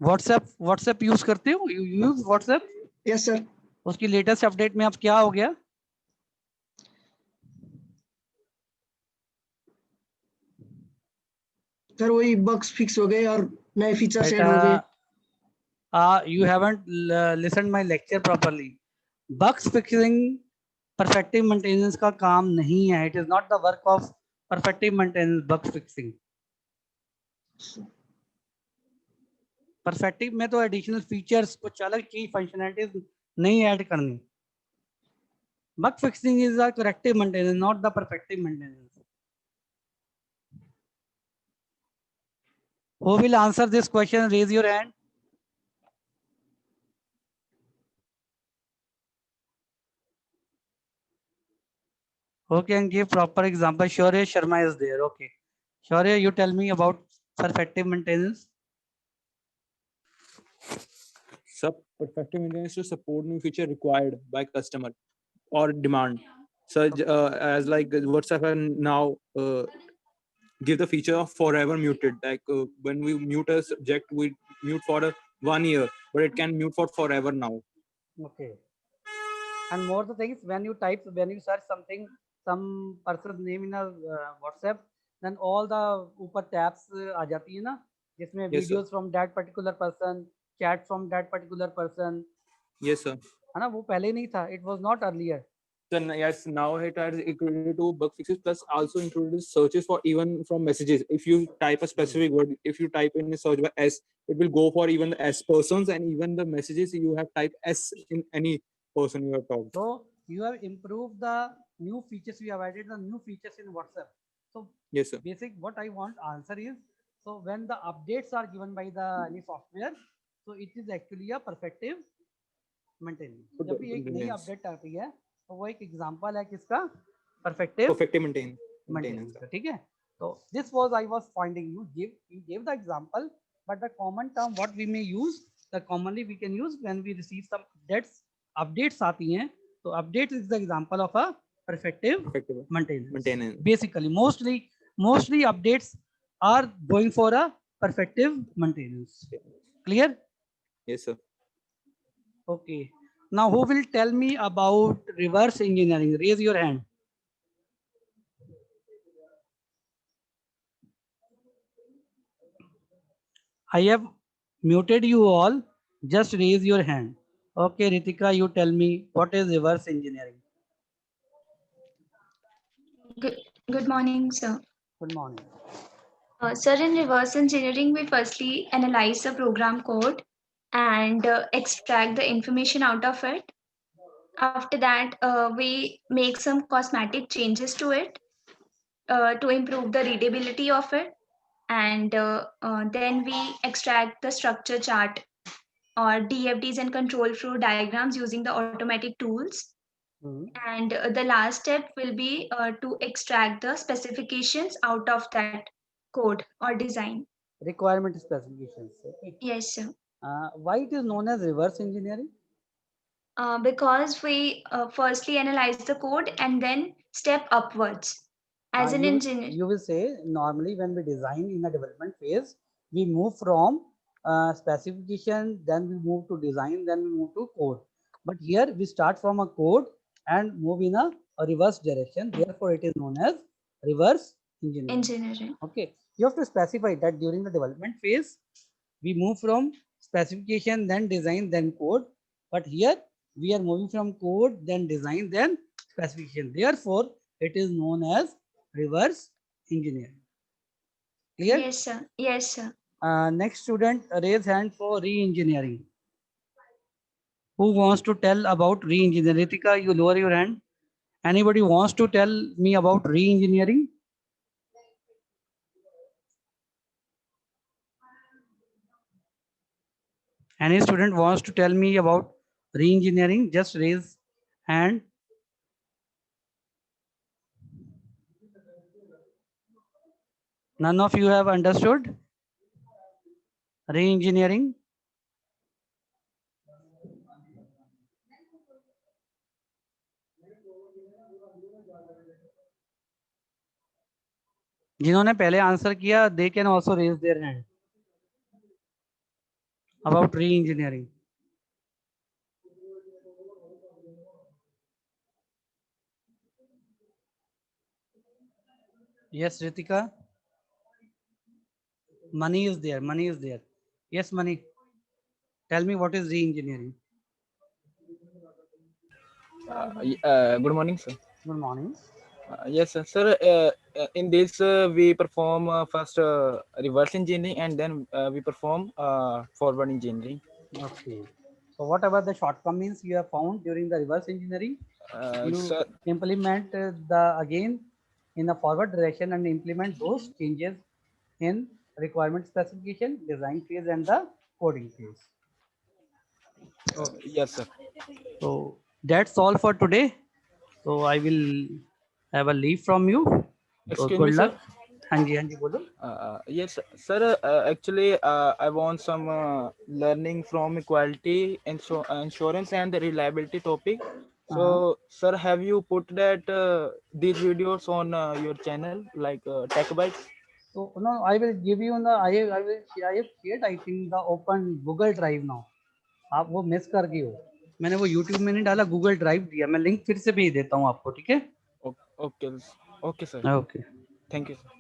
व्हाट्सएप यूज करते हो you use WhatsApp yes sir. उसकी लेटेस्ट अपडेट में अब क्या हो गया सर वही बग्स फिक्स हो गए और नए फीचर्स ऐड हो गए. You haven't listened my lecture properly. Bugs fixing perfective maintenance का काम नहीं है. It is not the work of perfective maintenance. Bug fixing. Perfective में तो additional features कुछ अलग चीज functionalities नहीं add करनी. Bug fixing is the corrective maintenance, not the perfective maintenance. Who will answer this question? Raise your hand. Who can give proper example? Shaurya Sharma is there. Okay. Shaurya, you tell me about perfective maintenance. Sub perfective maintenance to support new feature required by customer or demand. So as like WhatsApp and now give the feature of forever muted. Like when we mute a subject, we mute for 1 year, but it can mute for forever now. Okay. And more the things when you search something, some person's name in a WhatsApp, then all the ऊपर tabs आ जाती है ना, जिसमें Yes, sir. videos from that particular person, chat from that particular person, Yes, sir. है ना, वो पहले नहीं था, it was not earlier. Then yes, now it has included to bug fixes plus also included searches for even from messages. If you type a specific word, if you type in a search by S, it will go for even the S persons and even the messages you have typed S in any person you have talked. So you have improved the new features, you have added the new features in WhatsApp. So Yes, sir. basic what I want answer is, So when the updates are given by the any software, so it is actually a perfective maintenance. जब भी एक नई Maintenance. Update आती है तो वो एक example है किसका perfective Perfective maintenance. maintenance का, ठीक है. So this was I was finding you gave the example, but the common term what we may use, the commonly we can use when we receive some updates आती हैं, तो update is the example of a perfective Perfective maintenance. maintenance. Basically, mostly updates are going for a perfective maintenance. Clear? Yes, sir. Okay. Now, who will tell me about reverse engineering? Raise your hand. I have muted you all. Just raise your hand. Okay, Ritika, you tell me what is reverse engineering? Good morning, sir. Good morning. Sir, in reverse engineering, we firstly analyze the program code and extract the information out of it. After that, we make some cosmetic changes to it to improve the readability of it. And then we extract the structure chart or DFDs and control flow diagrams using the automatic tools. And the last step will be to extract the specifications out of that code or design. Requirement specifications. Okay. Yes, sir. Why it is known as reverse engineering? Because we firstly analyze the code and then step upwards as an engineer. You will say normally when we design in a development phase, we move from specification, then we move to design, then we move to code. But here we start from a code and move in a reverse direction. Therefore, it is known as reverse engineering. Okay. You have to specify that during the development phase, we move from specification, then design, then code. But here we are moving from code, then design, then specification. Therefore, it is known as reverse engineering. Clear? Yes, sir. Yes, sir. Next student, raise hand for re-engineering. Who wants to tell about re-engineering? Ritika, you lower your hand. Anybody wants to tell me about re-engineering? Any student wants to tell me about re-engineering? Just raise hand. None of you have understood re-engineering? जिन्होंने पहले answer किया, they can also raise their hand about re-engineering. Yes, Ritika. Money is there. Money is there. Yes, Money. Tell me what is re-engineering. Good morning, sir. Good morning. Yes, sir. Sir, in this we perform first reverse engineering and then we perform forward engineering. Okay. So what about the shortcomings you have found during the reverse engineering? You Sir, implement the again in the forward direction and implement those changes in requirement specification, design phase, and the coding phase. yes, sir. So that's all for today. So I will have a leave from you. So Excuse good me, luck. sir. Hanji, bolo. Yes, sir. Actually, I want some learning from equality, insurance, and the reliability topic. So, sir, have you put that these videos on your channel, like Tech Bytes? So no, I will give you the I have shared I think the open Google Drive now. आप वो miss कर गए हो. मैंने वो YouTube में नहीं डाला, Google Drive दिया. मैं लिंक फिर से भेज देता हूँ आपको, ठीक है? Okay, okay, sir. Okay. Thank you, sir.